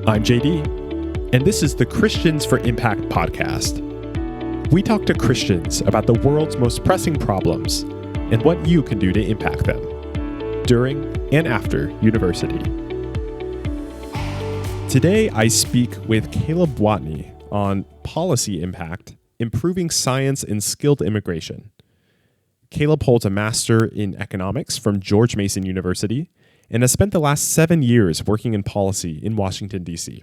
I'm JD, and this is the Christians for Impact podcast. We talk to Christians about the world's most pressing problems and what you can do to impact them during and after university. Today, I speak with Caleb Watney on policy impact, improving science and skilled immigration. Caleb holds a master in economics from George Mason University and has spent the last 7 years working in policy in Washington, D.C.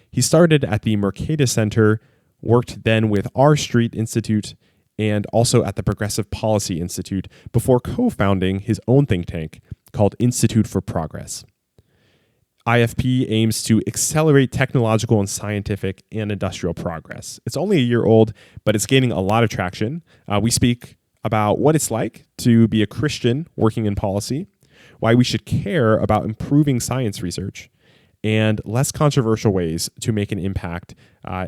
He started at the Mercatus Center, worked then with R Street Institute, and also at the Progressive Policy Institute before co-founding his own think tank called Institute for Progress. IFP aims to accelerate technological and scientific and industrial progress. It's only a year old, but it's gaining a lot of traction. We speak about what it's like to be a Christian working in policy, why we should care about improving science research, and less controversial ways to make an impact,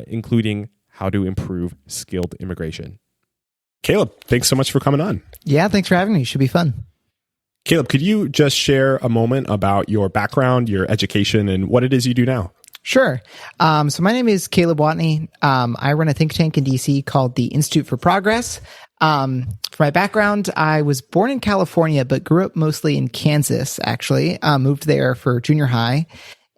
including how to improve skilled immigration. Caleb, thanks so much for coming on. Yeah, thanks for having me. Should be fun. Caleb, could you just share a moment about your background, your education, and what it is you do now? Sure. So my name is Caleb Watney. I run a think tank in DC called the Institute for Progress. For my background, I was born in California, but grew up mostly in Kansas, actually. Moved there for junior high.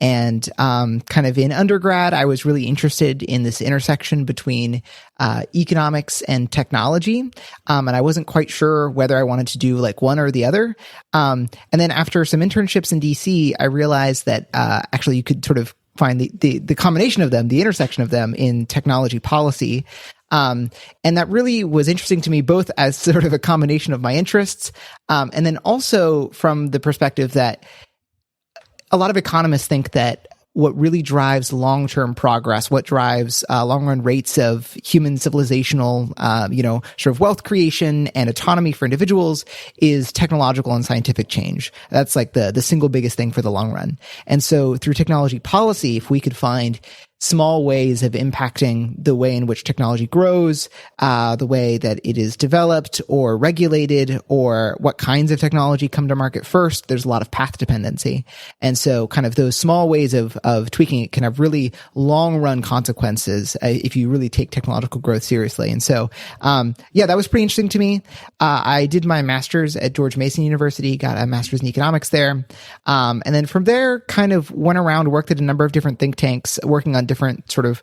And kind of in undergrad, I was really interested in this intersection between economics and technology. And I wasn't quite sure whether I wanted to do like one or the other. And then after some internships in DC, I realized that actually you could sort of find the combination of them, the intersection of them in technology policy. And that really was interesting to me, both as sort of a combination of my interests, and then also from the perspective that a lot of economists think that what really drives long-term progress, what drives long-run rates of human civilizational, sort of wealth creation and autonomy for individuals is technological and scientific change. That's like the single biggest thing for the long run. And so through technology policy, if we could find small ways of impacting the way in which technology grows, the way that it is developed or regulated, or what kinds of technology come to market first, there's a lot of path dependency. And so kind of those small ways of tweaking it can have really long run consequences if you really take technological growth seriously. And so, that was pretty interesting to me. I did my master's at George Mason University, got a master's in economics there. And then from there kind of went around, worked at a number of different think tanks, working on different sort of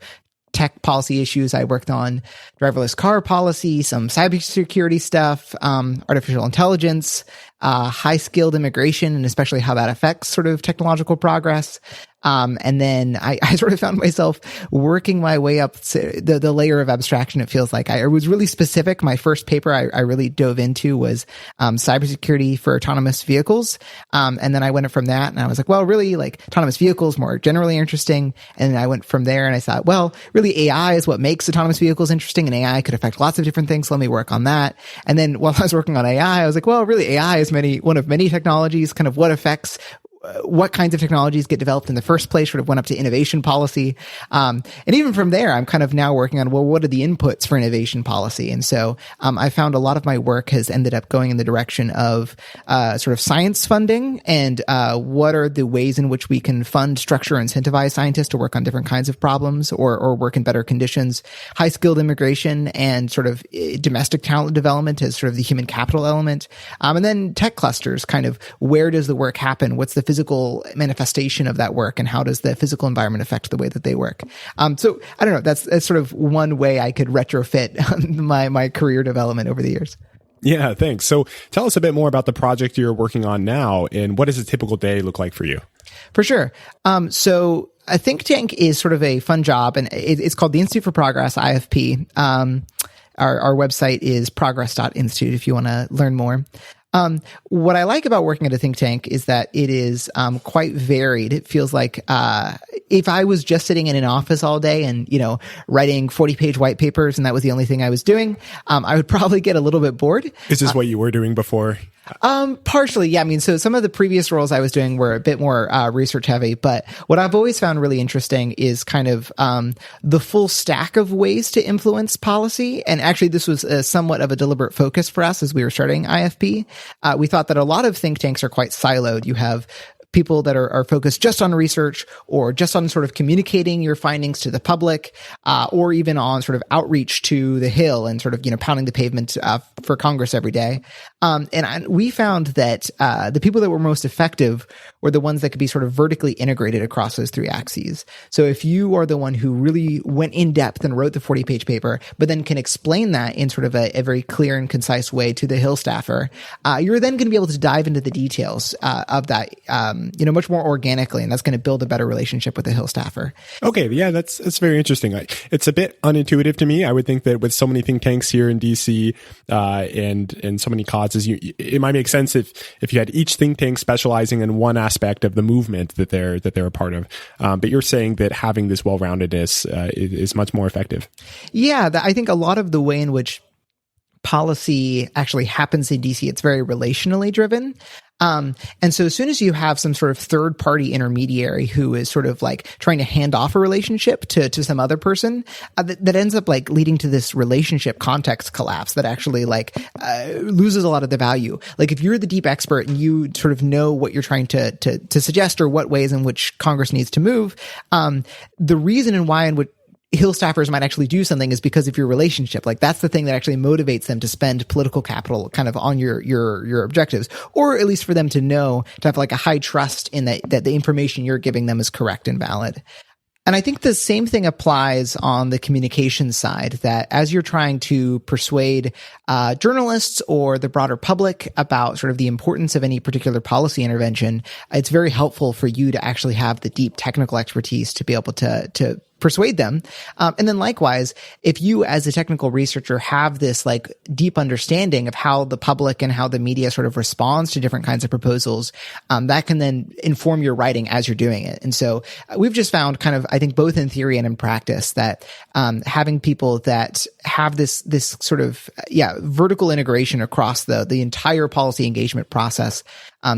tech policy issues. I worked on driverless car policy, some cybersecurity stuff, artificial intelligence, high-skilled immigration, and especially how that affects sort of technological progress. And then I sort of found myself working my way up to the layer of abstraction. It feels like I was really specific. My first paper I really dove into was cybersecurity for autonomous vehicles. And then I went from that and I was like, well, really like autonomous vehicles more generally interesting. And then I went from there and I thought, well, really AI is what makes autonomous vehicles interesting, and AI could affect lots of different things. So let me work on that. And then while I was working on AI, I was like, well, really AI is one of many technologies, kind of what affects what kinds of technologies get developed in the first place, sort of went up to innovation policy. And even from there, I'm kind of now working on, well, what are the inputs for innovation policy? And so I found a lot of my work has ended up going in the direction of sort of science funding and what are the ways in which we can fund, structure, incentivize scientists to work on different kinds of problems or work in better conditions, high-skilled immigration and sort of domestic talent development as sort of the human capital element. And then tech clusters, kind of where does the work happen? What's the physical manifestation of that work, and how does the physical environment affect the way that they work? So I don't know, that's sort of one way I could retrofit my career development over the years. Yeah, thanks. So tell us a bit more about the project you're working on now, and what does a typical day look like for you? For sure. So a think tank is sort of a fun job, and it's called the Institute for Progress, IFP. Our website is progress.institute if you want to learn more. What I like about working at a think tank is that it is quite varied. It feels like if I was just sitting in an office all day and, writing 40-page white papers and that was the only thing I was doing, I would probably get a little bit bored. Is this what you were doing before? Partially, yeah. I mean, so some of the previous roles I was doing were a bit more research heavy, but what I've always found really interesting is kind of the full stack of ways to influence policy. And actually, this was somewhat of a deliberate focus for us as we were starting IFP. We thought that a lot of think tanks are quite siloed. You have people that are focused just on research or just on sort of communicating your findings to the public, or even on sort of outreach to the Hill and sort of, pounding the pavement for Congress every day. We found that the people that were most effective were the ones that could be sort of vertically integrated across those three axes. So if you are the one who really went in depth and wrote the 40-page paper, but then can explain that in sort of a very clear and concise way to the Hill staffer, you're then going to be able to dive into the details of that, much more organically, and that's going to build a better relationship with the Hill staffer. Okay, yeah, that's very interesting. It's a bit unintuitive to me. I would think that with so many think tanks here in DC and so many causes, it might make sense if you had each think tank specializing in one aspect of the movement that they're a part of. But you're saying that having this well-roundedness is much more effective. Yeah, I think a lot of the way in which policy actually happens in DC, it's very relationally driven. And so as soon as you have some sort of third party intermediary who is sort of like trying to hand off a relationship to some other person, that ends up like leading to this relationship context collapse that actually loses a lot of the value. Like if you're the deep expert and you sort of know what you're trying to suggest or what ways in which Congress needs to move, the reason and why in which Hill staffers might actually do something is because of your relationship. Like that's the thing that actually motivates them to spend political capital kind of on your objectives, or at least for them to know, to have like a high trust in that the information you're giving them is correct and valid. And I think the same thing applies on the communication side, that as you're trying to persuade journalists or the broader public about sort of the importance of any particular policy intervention, it's very helpful for you to actually have the deep technical expertise to be able to persuade them. And then likewise, if you as a technical researcher have this like deep understanding of how the public and how the media sort of responds to different kinds of proposals, that can then inform your writing as you're doing it. And so we've just found kind of, I think both in theory and in practice, that having people that have this sort of, vertical integration across the entire policy engagement process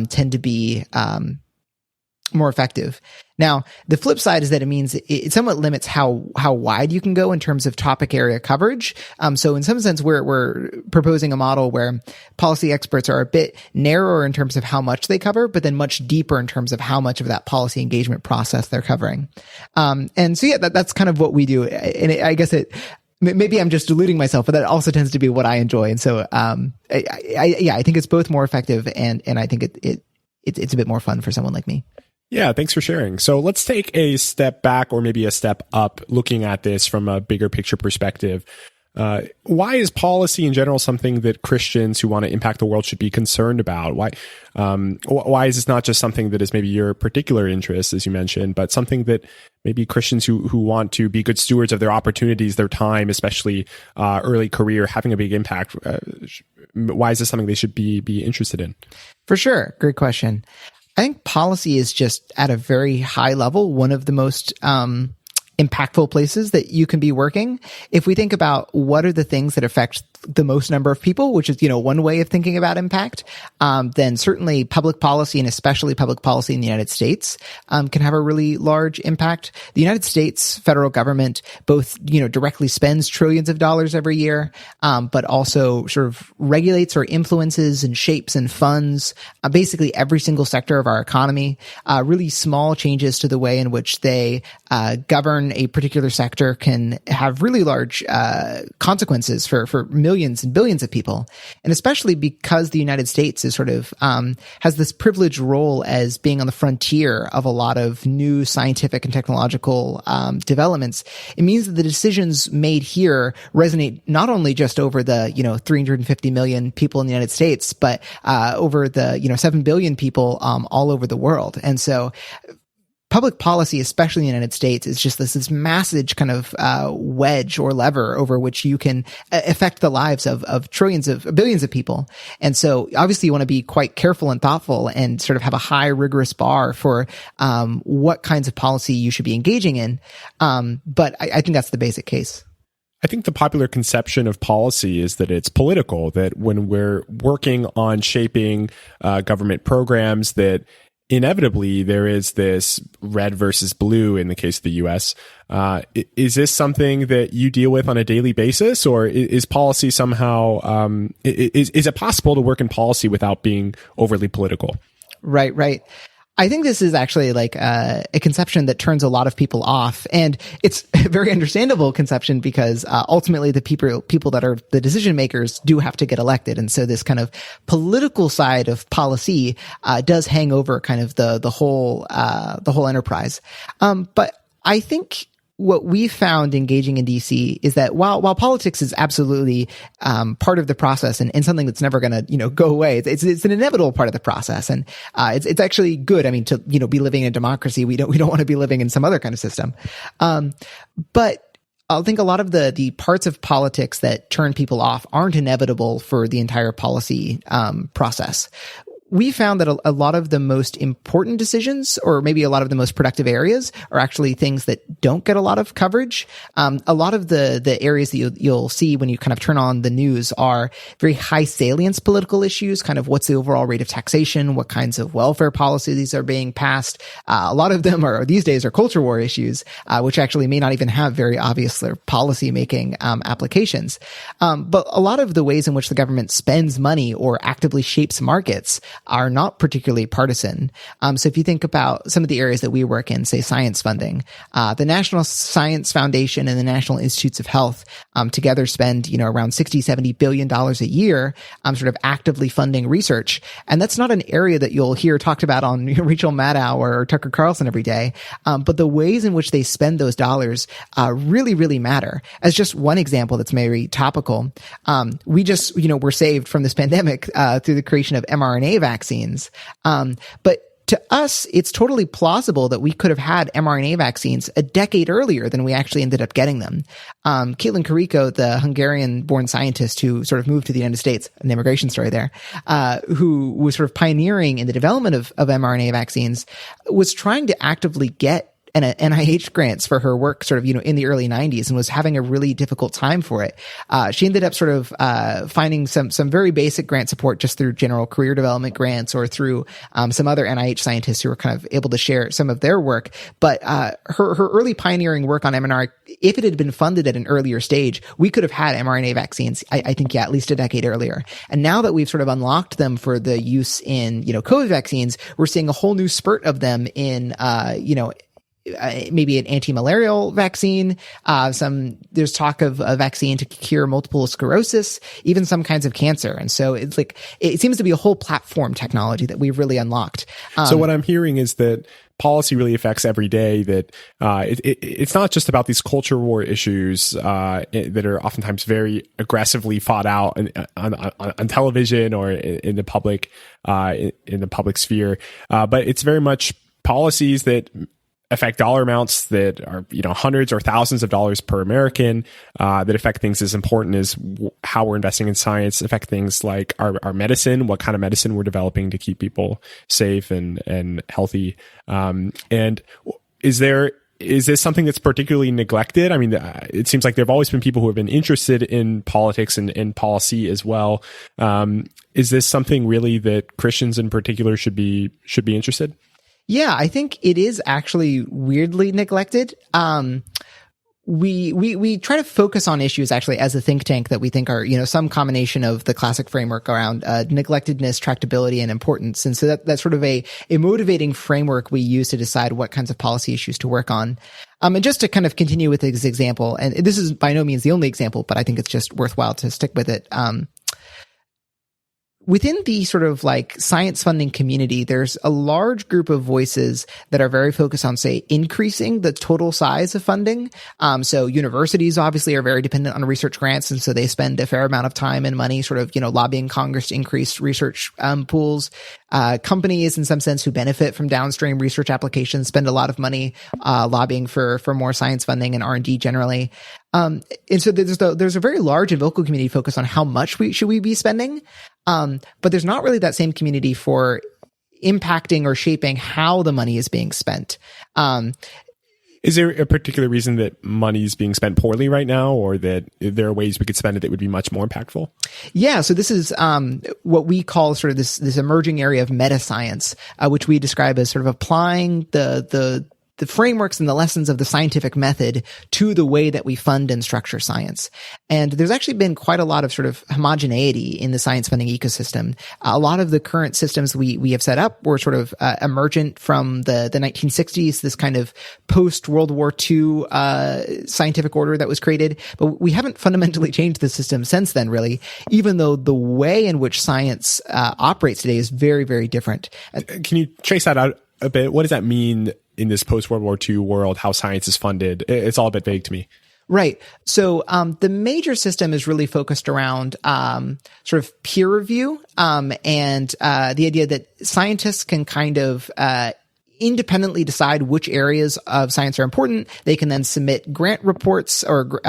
tend to be more effective. Now, the flip side is that it means it somewhat limits how wide you can go in terms of topic area coverage. So in some sense, we're proposing a model where policy experts are a bit narrower in terms of how much they cover, but then much deeper in terms of how much of that policy engagement process they're covering. And so, that's kind of what we do. And I guess maybe I'm just deluding myself, but that also tends to be what I enjoy. And so, I think it's both more effective and I think it's a bit more fun for someone like me. Yeah, thanks for sharing. So let's take a step back or maybe a step up looking at this from a bigger picture perspective. Why is policy in general something that Christians who want to impact the world should be concerned about? Why is this not just something that is maybe your particular interest, as you mentioned, but something that maybe Christians who want to be good stewards of their opportunities, their time, especially early career, having a big impact? Why is this something they should be interested in? For sure. Great question. I think policy is just at a very high level one of the most impactful places that you can be working. If we think about what are the things that affect the most number of people, which is, one way of thinking about impact, then certainly public policy and especially public policy in the United States can have a really large impact. The United States federal government both, directly spends trillions of dollars every year, but also sort of regulates or influences and shapes and funds basically every single sector of our economy. Really small changes to the way in which they govern a particular sector can have really large consequences for millions and billions of people. And especially because the United States is sort of has this privileged role as being on the frontier of a lot of new scientific and technological developments, it means that the decisions made here resonate not only just over the 350 million people in the United States, but over the 7 billion people all over the world. And so public policy, especially in the United States, is just this massive kind of wedge or lever over which you can affect the lives of billions of people. And so obviously you want to be quite careful and thoughtful and sort of have a high rigorous bar for what kinds of policy you should be engaging in. But I think that's the basic case. I think the popular conception of policy is that it's political, that when we're working on shaping government programs, that inevitably there is this red versus blue in the case of the U.S. Is this something that you deal with on a daily basis, or is policy somehow, is it possible to work in policy without being overly political? Right. I think this is actually like a conception that turns a lot of people off, and it's a very understandable conception because ultimately the people that are the decision makers do have to get elected, and so this kind of political side of policy does hang over kind of the whole enterprise. But I think what we found engaging in DC is that while politics is absolutely part of the process and something that's never going to go away, it's an inevitable part of the process, and it's actually good. I mean, to be living in a democracy, we don't want to be living in some other kind of system. But I think a lot of the parts of politics that turn people off aren't inevitable for the entire policy process. We found that a lot of the most important decisions, or maybe a lot of the most productive areas, are actually things that don't get a lot of coverage. A lot of the areas that you'll see when you kind of turn on the news are very high salience political issues, kind of what's the overall rate of taxation, what kinds of welfare policies are being passed. A lot of them these days are culture war issues, which actually may not even have very obvious policy making applications. But a lot of the ways in which the government spends money or actively shapes markets are not particularly partisan. So if you think about some of the areas that we work in, say science funding, the National Science Foundation and the National Institutes of Health together spend, around $60-70 billion a year sort of actively funding research. And that's not an area that you'll hear talked about on Rachel Maddow or Tucker Carlson every day. But the ways in which they spend those dollars really, really matter. As just one example that's very topical, we just, were saved from this pandemic through the creation of mRNA vaccines. But to us, it's totally plausible that we could have had mRNA vaccines a decade earlier than we actually ended up getting them. Caitlin Carrico, the Hungarian-born scientist who sort of moved to the United States, an immigration story there, who was sort of pioneering in the development of mRNA vaccines, was trying to actively get NIH grants for her work sort of, in the early 90s, and was having a really difficult time for it. She ended up sort of finding some very basic grant support just through general career development grants or through some other NIH scientists who were kind of able to share some of their work. But her early pioneering work on mRNA, if it had been funded at an earlier stage, we could have had mRNA vaccines, I think, at least a decade earlier. And now that we've sort of unlocked them for the use in, COVID vaccines, we're seeing a whole new spurt of them in, maybe an anti-malarial vaccine. There's talk of a vaccine to cure multiple sclerosis, even some kinds of cancer. And so it's like, it seems to be a whole platform technology that we've really unlocked. So what I'm hearing is that policy really affects every day, that it's not just about these culture war issues that are oftentimes very aggressively fought out on television or in the public sphere, but it's very much policies that affect dollar amounts that are, hundreds or thousands of dollars per American, that affect things as important as how we're investing in science, affect things like our medicine, what kind of medicine we're developing to keep people safe and healthy. And is this something that's particularly neglected? I mean, it seems like there have always been people who have been interested in politics and policy as well. Is this something really that Christians in particular should be interested? Yeah, I think it is actually weirdly neglected. We try to focus on issues actually as a think tank that we think are, some combination of the classic framework around neglectedness, tractability, and importance. And so that's sort of a motivating framework we use to decide what kinds of policy issues to work on. And just to kind of continue with this example, and this is by no means the only example, but I think it's just worthwhile to stick with it. Within the sort of like science funding community, there's a large group of voices that are very focused on, say, increasing the total size of funding. So universities obviously are very dependent on research grants, and so they spend a fair amount of time and money sort of, lobbying Congress to increase research pools. Companies, in some sense, who benefit from downstream research applications spend a lot of money lobbying for more science funding and R&D generally. And so there's a very large and vocal community focused on how much should we be spending. But there's not really that same community for impacting or shaping how the money is being spent. Is there a particular reason that money is being spent poorly right now, or that there are ways we could spend it that would be much more impactful? Yeah, so this is what we call sort of this emerging area of meta science, which we describe as sort of applying the the frameworks and the lessons of the scientific method to the way that we fund and structure science. And there's actually been quite a lot of sort of homogeneity in the science funding ecosystem. A lot of the current systems we have set up were sort of emergent from the 1960s, this kind of post-World War II scientific order that was created. But we haven't fundamentally changed the system since then, really, even though the way in which science operates today is very, very different. Can you trace that out a bit? What does that mean in this post-World War II world, how science is funded? It's all a bit vague to me. Right. So the major system is really focused around sort of peer review and the idea that scientists can kind of independently decide which areas of science are important. They can then submit grant reports or,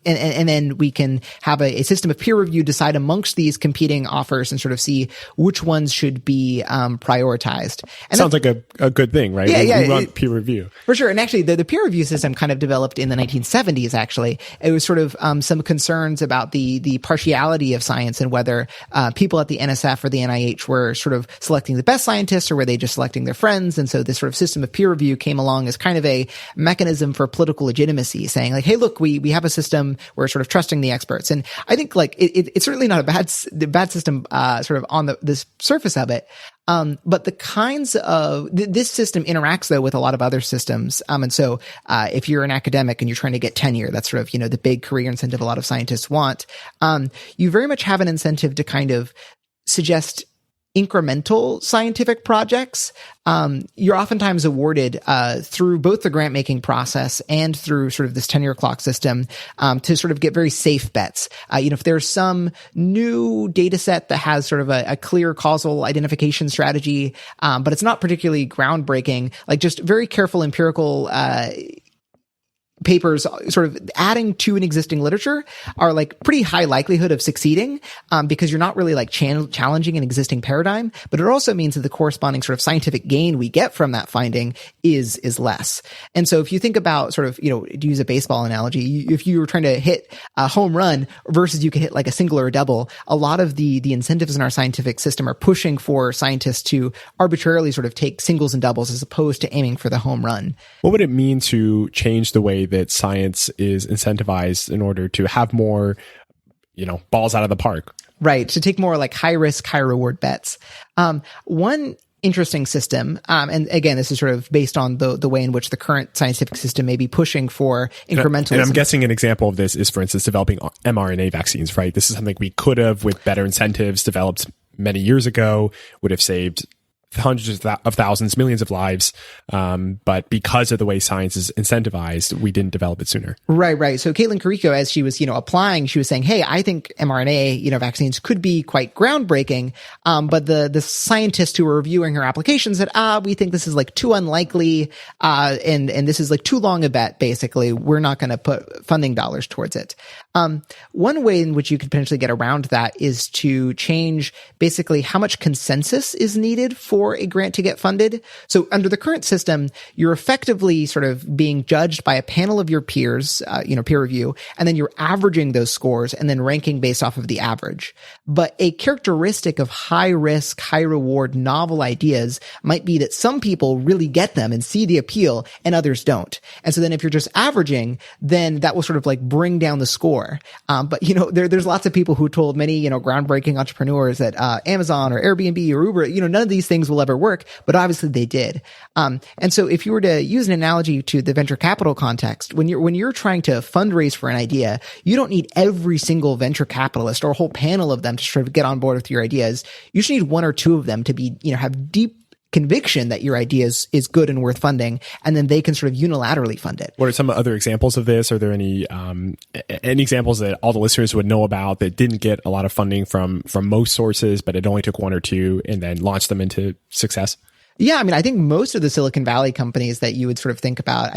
and then we can have a system of peer review decide amongst these competing offers and sort of see which ones should be prioritized. And sounds like a good thing, right? We want peer review. For sure. And actually, the peer review system kind of developed in the 1970s, actually. It was sort of some concerns about the partiality of science and whether people at the NSF or the NIH were sort of selecting the best scientists or were they just selecting their friends. And so this sort of system of peer review came along as kind of a mechanism for political legitimacy, saying like, hey, look, we have a system. We're sort of trusting the experts. And I think like it's certainly not a bad system sort of on the surface of it. But the kinds of this system interacts though with a lot of other systems. And so if you're an academic and you're trying to get tenure, that's sort of, the big career incentive a lot of scientists want. You very much have an incentive to kind of suggest incremental scientific projects. You're oftentimes awarded through both the grant making process and through sort of this tenure clock system to sort of get very safe bets. If there's some new data set that has sort of a clear causal identification strategy, but it's not particularly groundbreaking, like just very careful empirical papers sort of adding to an existing literature are like pretty high likelihood of succeeding because you're not really like challenging an existing paradigm, but it also means that the corresponding sort of scientific gain we get from that finding is less. And so if you think about sort of, to use a baseball analogy, if you were trying to hit a home run versus you could hit like a single or a double, a lot of the incentives in our scientific system are pushing for scientists to arbitrarily sort of take singles and doubles as opposed to aiming for the home run. What would it mean to change the way that science is incentivized in order to have more, balls out of the park? Right. To take more like high risk, high reward bets. One interesting system, and again, this is sort of based on the way in which the current scientific system may be pushing for incrementalism. And I'm guessing an example of this is, for instance, developing mRNA vaccines, right? This is something we could have, with better incentives, developed many years ago, would have saved hundreds of thousands, millions of lives. But because of the way science is incentivized, we didn't develop it sooner. Right. So Caitlin Carrico, as she was, applying, she was saying, hey, I think mRNA, vaccines could be quite groundbreaking. But the scientists who were reviewing her application said, we think this is like too unlikely. And this is like too long a bet, basically. We're not going to put funding dollars towards it. One way in which you could potentially get around that is to change basically how much consensus is needed for a grant to get funded. So under the current system, you're effectively sort of being judged by a panel of your peers, peer review, and then you're averaging those scores and then ranking based off of the average. But a characteristic of high risk, high reward, novel ideas might be that some people really get them and see the appeal and others don't. And so then if you're just averaging, then that will sort of like bring down the score. But there's lots of people who told many, groundbreaking entrepreneurs that Amazon or Airbnb or Uber, none of these things will ever work, but obviously they did. And so if you were to use an analogy to the venture capital context, when you're trying to fundraise for an idea, you don't need every single venture capitalist or a whole panel of them to sort of get on board with your ideas. You just need one or two of them to be, have deep conviction that your idea is good and worth funding, and then they can sort of unilaterally fund it. What are some other examples of this? Are there any examples that all the listeners would know about that didn't get a lot of funding from most sources, but it only took one or two and then launched them into success? Yeah, I think most of the Silicon Valley companies that you would sort of think about,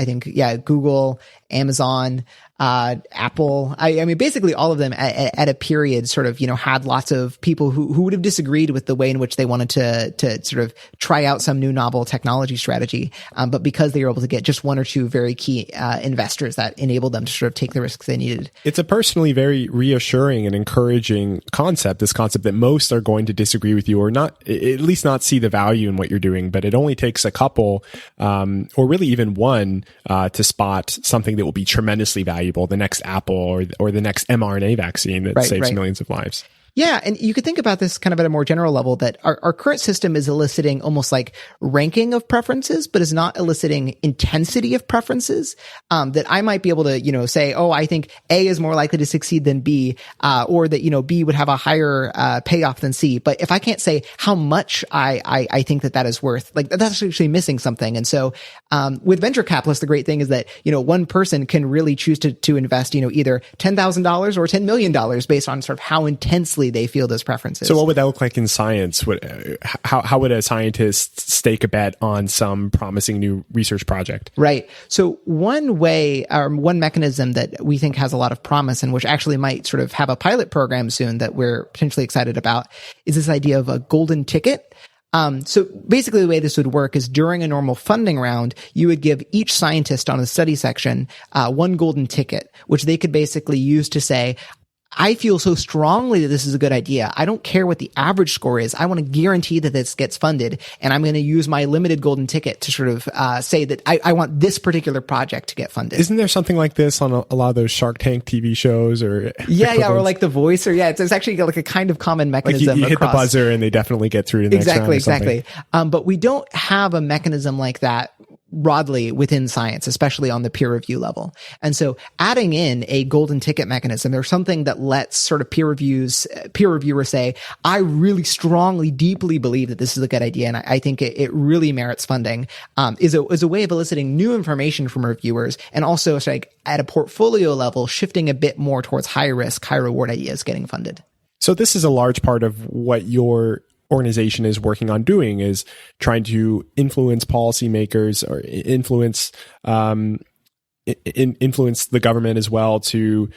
Google Amazon, Apple. I mean, basically all of them at a period sort of, had lots of people who would have disagreed with the way in which they wanted to sort of try out some new novel technology strategy. But because they were able to get just one or two very key investors, that enabled them to sort of take the risks they needed. It's a personally very reassuring and encouraging concept, this concept that most are going to disagree with you or not, at least not see the value in what you're doing. But it only takes a couple, or really even one, to spot something that will be tremendously valuable, the next Apple or the next mRNA vaccine that saves millions of lives. Yeah. And you could think about this kind of at a more general level, that our current system is eliciting almost like ranking of preferences, but is not eliciting intensity of preferences. That I might be able to, say, oh, I think A is more likely to succeed than B, or that, B would have a higher, payoff than C. But if I can't say how much I think that is worth, like that's actually missing something. And so, with venture capitalists, the great thing is that, one person can really choose to invest, either $10,000 or $10 million based on sort of how intensely they feel those preferences. So what would that look like in science? How would a scientist stake a bet on some promising new research project? Right. So one way, or one mechanism that we think has a lot of promise, and which actually might sort of have a pilot program soon that we're potentially excited about, is this idea of a golden ticket. So basically the way this would work is during a normal funding round, you would give each scientist on the study section, one golden ticket, which they could basically use to say, I feel so strongly that this is a good idea. I don't care what the average score is. I want to guarantee that this gets funded, and I'm going to use my limited golden ticket to sort of say that I want this particular project to get funded. Isn't there something like this on a lot of those Shark Tank TV shows or or like The Voice, or it's actually like a kind of common mechanism. Like you hit the buzzer and they definitely get through to the next round. Exactly. But we don't have a mechanism like that broadly within science, especially on the peer review level. And so adding in a golden ticket mechanism, or something that lets sort of peer reviewers say, I really strongly, deeply believe that this is a good idea, and I think it really merits funding, is a way of eliciting new information from reviewers, and also like at a portfolio level, shifting a bit more towards high risk, high reward ideas getting funded. So this is a large part of what your organization is working on doing, is trying to influence policymakers or influence the government as well to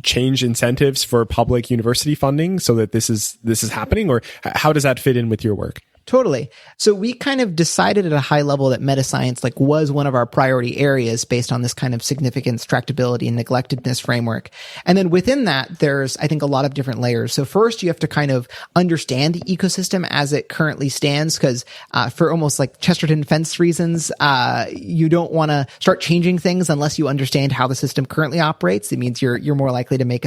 change incentives for public university funding so that this is happening. Or how does that fit in with your work? Totally. So we kind of decided at a high level that meta-science was one of our priority areas based on this kind of significance, tractability, and neglectedness framework. And then within that, there's, I think, a lot of different layers. So first, you have to kind of understand the ecosystem as it currently stands, because for almost like Chesterton fence reasons, you don't want to start changing things unless you understand how the system currently operates. It means you're more likely to make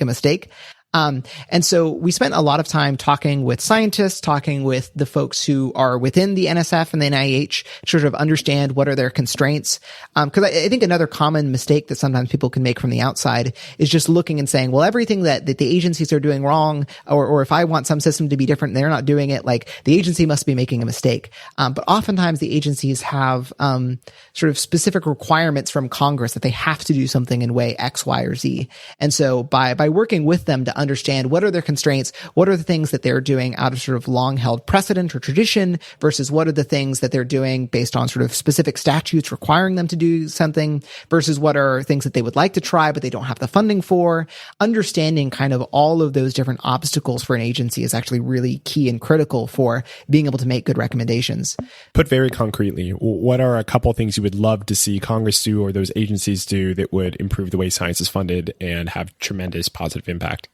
a mistake. And so we spent a lot of time talking with scientists, talking with the folks who are within the NSF and the NIH to sort of understand what are their constraints. Cause I think another common mistake that sometimes people can make from the outside is just looking and saying, well, everything that the agencies are doing wrong, or if I want some system to be different and they're not doing it, like the agency must be making a mistake. But oftentimes the agencies have, sort of specific requirements from Congress that they have to do something in way X, Y, or Z. And so by working with them to understand what are their constraints, what are the things that they're doing out of sort of long held precedent or tradition versus what are the things that they're doing based on sort of specific statutes requiring them to do something versus what are things that they would like to try, but they don't have the funding for. Understanding kind of all of those different obstacles for an agency is actually really key and critical for being able to make good recommendations. Put very concretely, what are a couple of things you would love to see Congress do or those agencies do that would improve the way science is funded and have tremendous positive impact?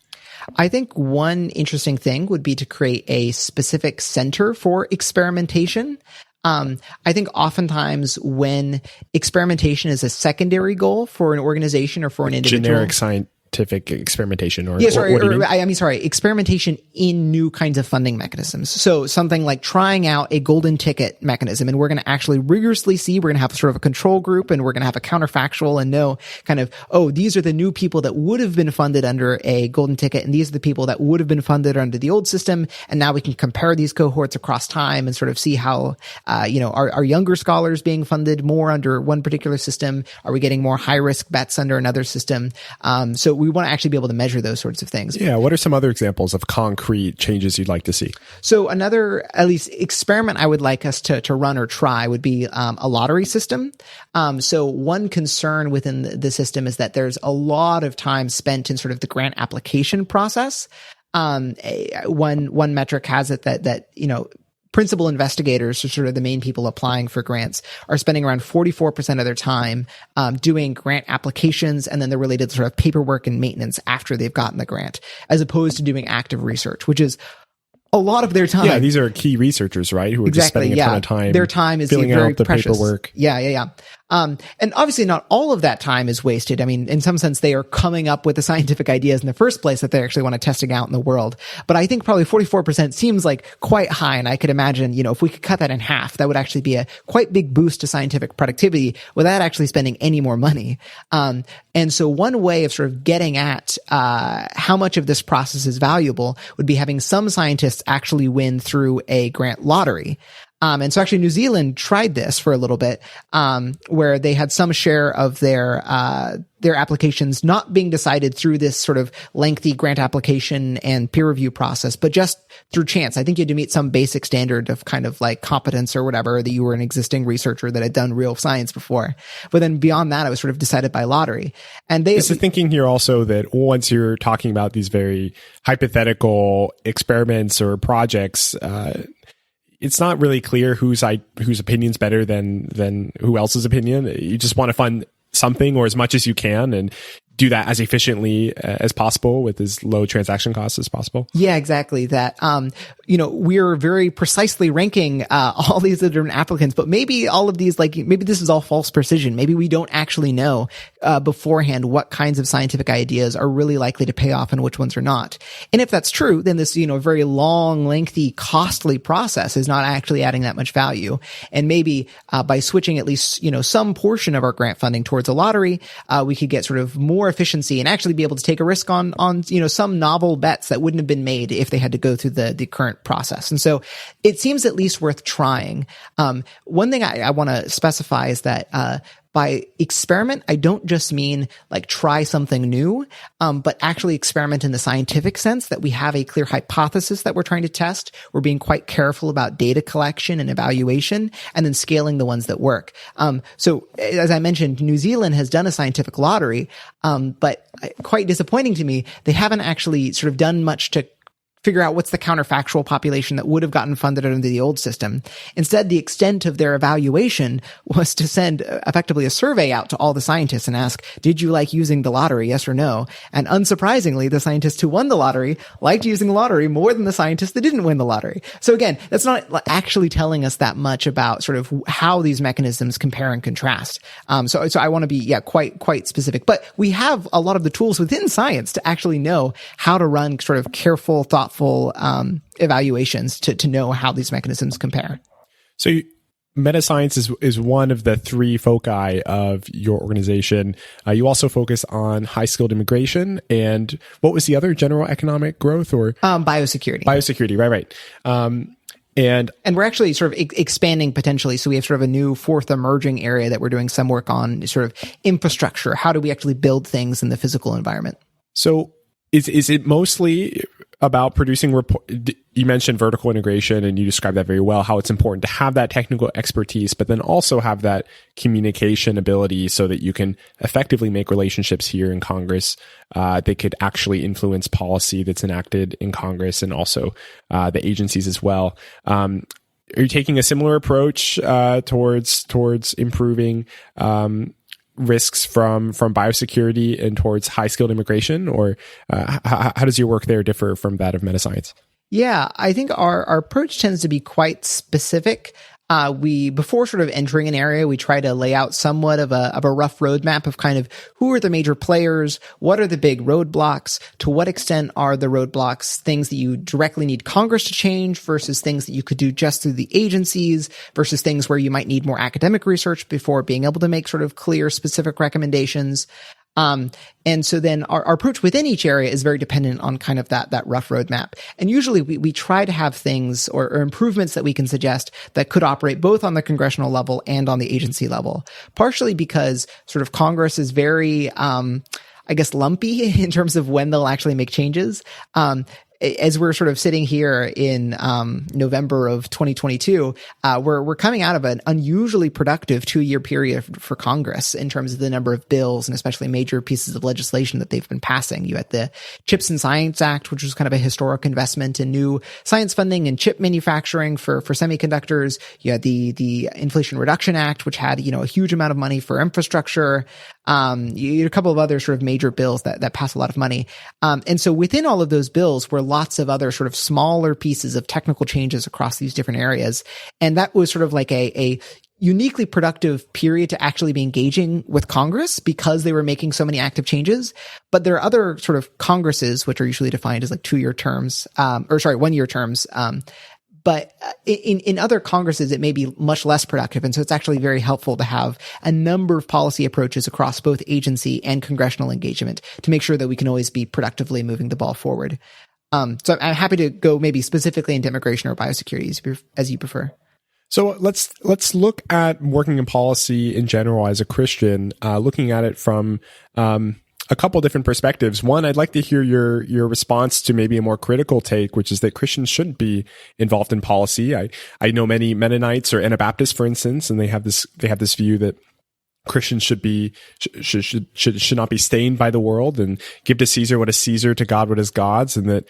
I think one interesting thing would be to create a specific center for experimentation. I think oftentimes when experimentation is a secondary goal for an organization or for an individual, generic scientific experimentation, experimentation in new kinds of funding mechanisms. So something like trying out a golden ticket mechanism, and we're going to actually rigorously see, we're going to have sort of a control group, and we're going to have a counterfactual and know kind of, oh, these are the new people that would have been funded under a golden ticket, and these are the people that would have been funded under the old system. And now we can compare these cohorts across time and sort of see how, are younger scholars being funded more under one particular system? Are we getting more high risk bets under another system? So we want to actually be able to measure those sorts of things. Yeah. What are some other examples of concrete changes you'd like to see? So another, at least, experiment I would like us to run or try would be a lottery system. So one concern within the system is that there's a lot of time spent in sort of the grant application process. One metric has it that principal investigators, so sort of the main people applying for grants, are spending around 44% of their time doing grant applications and then the related sort of paperwork and maintenance after they've gotten the grant, as opposed to doing active research, which is a lot of their time. Yeah, these are key researchers, right? Who are just spending a ton of time. Their time is filling very out the precious. paperwork. Yeah. And obviously not all of that time is wasted. I mean, in some sense, they are coming up with the scientific ideas in the first place that they actually want to testing out in the world. But I think probably 44% seems like quite high. And I could imagine, if we could cut that in half, that would actually be a quite big boost to scientific productivity without actually spending any more money. And so one way of sort of getting at how much of this process is valuable would be having some scientists actually win through a grant lottery. And so actually New Zealand tried this for a little bit, where they had some share of their applications not being decided through this sort of lengthy grant application and peer review process, but just through chance. I think you had to meet some basic standard of kind of like competence or whatever, that you were an existing researcher that had done real science before. But then beyond that, it was sort of decided by lottery. And is the thinking here also that once you're talking about these very hypothetical experiments or projects, it's not really clear whose opinion's better than who else's opinion. You just want to fund something or as much as you can and do that as efficiently as possible with as low transaction costs as possible. Yeah, exactly. That, we're very precisely ranking all these different applicants, but maybe all of these, maybe this is all false precision. Maybe we don't actually know beforehand what kinds of scientific ideas are really likely to pay off and which ones are not. And if that's true, then this, very long, lengthy, costly process is not actually adding that much value. And maybe by switching at least, some portion of our grant funding towards a lottery, we could get sort of more efficiency and actually be able to take a risk on some novel bets that wouldn't have been made if they had to go through the current process. And so it seems at least worth trying. One thing I want to specify is that by experiment, I don't just mean try something new, but actually experiment in the scientific sense that we have a clear hypothesis that we're trying to test. We're being quite careful about data collection and evaluation, and then scaling the ones that work. So as I mentioned, New Zealand has done a scientific lottery, but quite disappointing to me, they haven't actually sort of done much to figure out what's the counterfactual population that would have gotten funded under the old system. Instead, the extent of their evaluation was to send effectively a survey out to all the scientists and ask, did you like using the lottery, yes or no? And unsurprisingly, the scientists who won the lottery liked using the lottery more than the scientists that didn't win the lottery. So again, that's not actually telling us that much about sort of how these mechanisms compare and contrast. So I want to be, quite specific. But we have a lot of the tools within science to actually know how to run sort of careful, thoughtful evaluations to know how these mechanisms compare. So meta-science is one of the three foci of your organization. You also focus on high-skilled immigration, and what was the other, general economic growth or? Biosecurity. Biosecurity, right. And we're actually sort of expanding potentially. So we have sort of a new fourth emerging area that we're doing some work on, sort of infrastructure. How do we actually build things in the physical environment? So is it mostly about producing report? You mentioned vertical integration, and you described that very well, how it's important to have that technical expertise, but then also have that communication ability so that you can effectively make relationships here in Congress. They could actually influence policy that's enacted in Congress and also the agencies as well. Are you taking a similar approach towards improving risks from biosecurity and towards high-skilled immigration, or how does your work there differ from that of meta-science? Yeah, I think our approach tends to be quite specific. Before sort of entering an area, we try to lay out somewhat of a rough roadmap of kind of who are the major players, what are the big roadblocks, to what extent are the roadblocks things that you directly need Congress to change versus things that you could do just through the agencies versus things where you might need more academic research before being able to make sort of clear, specific recommendations. And so then our approach within each area is very dependent on kind of that rough roadmap. And usually we try to have things or improvements that we can suggest that could operate both on the congressional level and on the agency level, partially because sort of Congress is very, I guess, lumpy in terms of when they'll actually make changes. As we're sort of sitting here in November of 2022, we're coming out of an unusually productive 2-year period for Congress in terms of the number of bills and especially major pieces of legislation that they've been passing. You had the Chips and Science Act, which was kind of a historic investment in new science funding and chip manufacturing for semiconductors. You had the Inflation Reduction Act, which had, a huge amount of money for infrastructure. You had a couple of other sort of major bills that pass a lot of money. And so within all of those bills were lots of other sort of smaller pieces of technical changes across these different areas. And that was sort of like a uniquely productive period to actually be engaging with Congress because they were making so many active changes. But there are other sort of Congresses, which are usually defined as like 2-year terms, 1-year terms. But in other Congresses, it may be much less productive. And so it's actually very helpful to have a number of policy approaches across both agency and congressional engagement to make sure that we can always be productively moving the ball forward. So I'm happy to go maybe specifically into immigration or biosecurity as you prefer. So let's look at working in policy in general as a Christian, looking at it from a couple different perspectives. One, I'd like to hear your response to maybe a more critical take, which is that Christians shouldn't be involved in policy. I know many Mennonites or Anabaptists, for instance, and they have this view that Christians should not be stained by the world and give to Caesar what is Caesar, to God what is God's, and that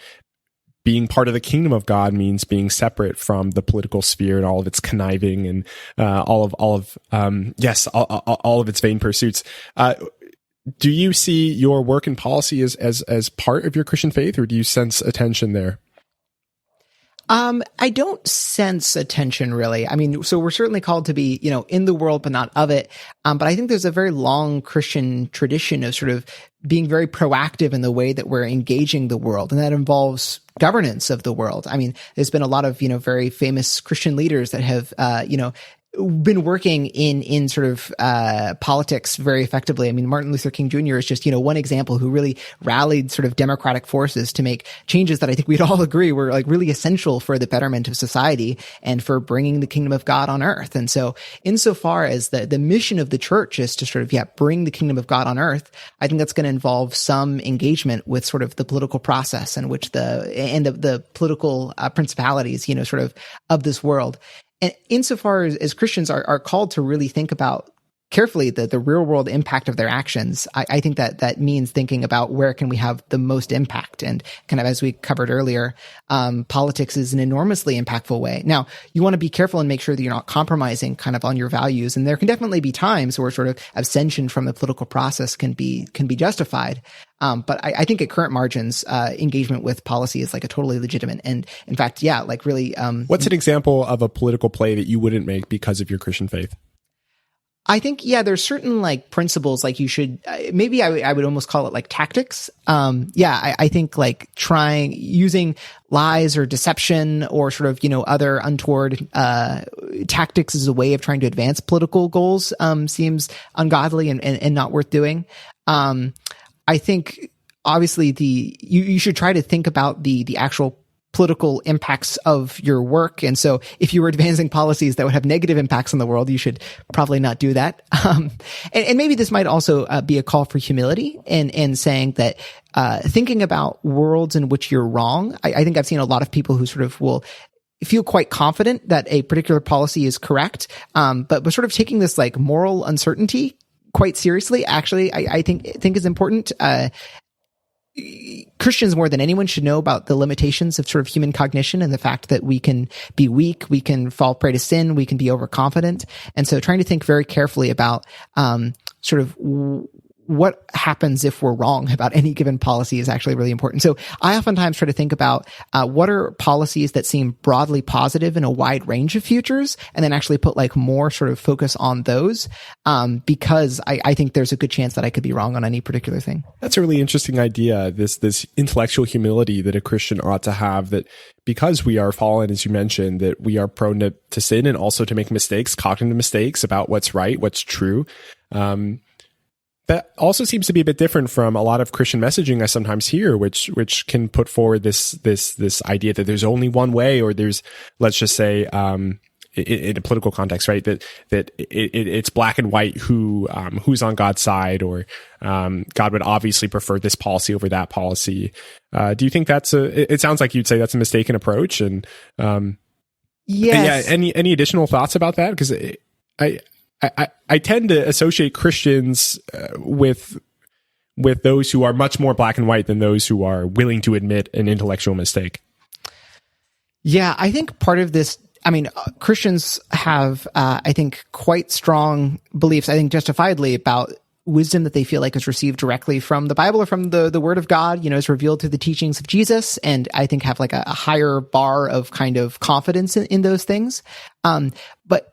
being part of the kingdom of God means being separate from the political sphere and all of its conniving and all of its vain pursuits. Do you see your work in policy as part of your Christian faith, or do you sense a tension there? I don't sense a tension really. I mean, so we're certainly called to be, in the world, but not of it. But I think there's a very long Christian tradition of sort of being very proactive in the way that we're engaging the world. And that involves governance of the world. I mean, there's been a lot of, very famous Christian leaders that have, been working in sort of politics very effectively. I mean, Martin Luther King Jr. is just, one example who really rallied sort of democratic forces to make changes that I think we'd all agree were like really essential for the betterment of society and for bringing the kingdom of God on earth. And so insofar as the mission of the church is to sort of, bring the kingdom of God on earth, I think that's going to involve some engagement with sort of the political process in which the political principalities, sort of this world. And insofar as Christians are called to really think about carefully the real world impact of their actions, I think that means thinking about where can we have the most impact. And kind of as we covered earlier, politics is an enormously impactful way. Now, you want to be careful and make sure that you're not compromising kind of on your values. And there can definitely be times where sort of abstention from the political process can be justified. But I think at current margins, engagement with policy is like a totally legitimate. And in fact, like really. What's an example of a political play that you wouldn't make because of your Christian faith? I think, there's certain like principles, like you should, maybe I would almost call it like tactics. I think like using lies or deception or sort of, other untoward, tactics as a way of trying to advance political goals, seems ungodly and not worth doing. I think obviously you should try to think about the actual political impacts of your work. And so if you were advancing policies that would have negative impacts on the world, you should probably not do that. And maybe this might also be a call for humility and saying that, thinking about worlds in which you're wrong. I think I've seen a lot of people who sort of will feel quite confident that a particular policy is correct. But sort of taking this like moral uncertainty quite seriously, actually, I think is important. Christians more than anyone should know about the limitations of sort of human cognition and the fact that we can be weak, we can fall prey to sin, we can be overconfident. And so trying to think very carefully about sort of what happens if we're wrong about any given policy is actually really important. So I oftentimes try to think about what are policies that seem broadly positive in a wide range of futures, and then actually put like more sort of focus on those, because I think there's a good chance that I could be wrong on any particular thing. That's a really interesting idea, this intellectual humility that a Christian ought to have, that because we are fallen, as you mentioned, that we are prone to sin and also to make mistakes, cognitive mistakes about what's right, what's true. That also seems to be a bit different from a lot of Christian messaging I sometimes hear, which can put forward this idea that there's only one way, or there's, let's just say, in a political context, right? It's black and white who's on God's side, or God would obviously prefer this policy over that policy. Do you think it sounds like you'd say that's a mistaken approach? And yes. Any additional thoughts about that? Because I tend to associate Christians with those who are much more black and white than those who are willing to admit an intellectual mistake. Yeah, I think part of this, Christians have, I think, quite strong beliefs, I think justifiably, about wisdom that they feel like is received directly from the Bible or from the Word of God, is revealed through the teachings of Jesus, and I think have like a higher bar of kind of confidence in those things. But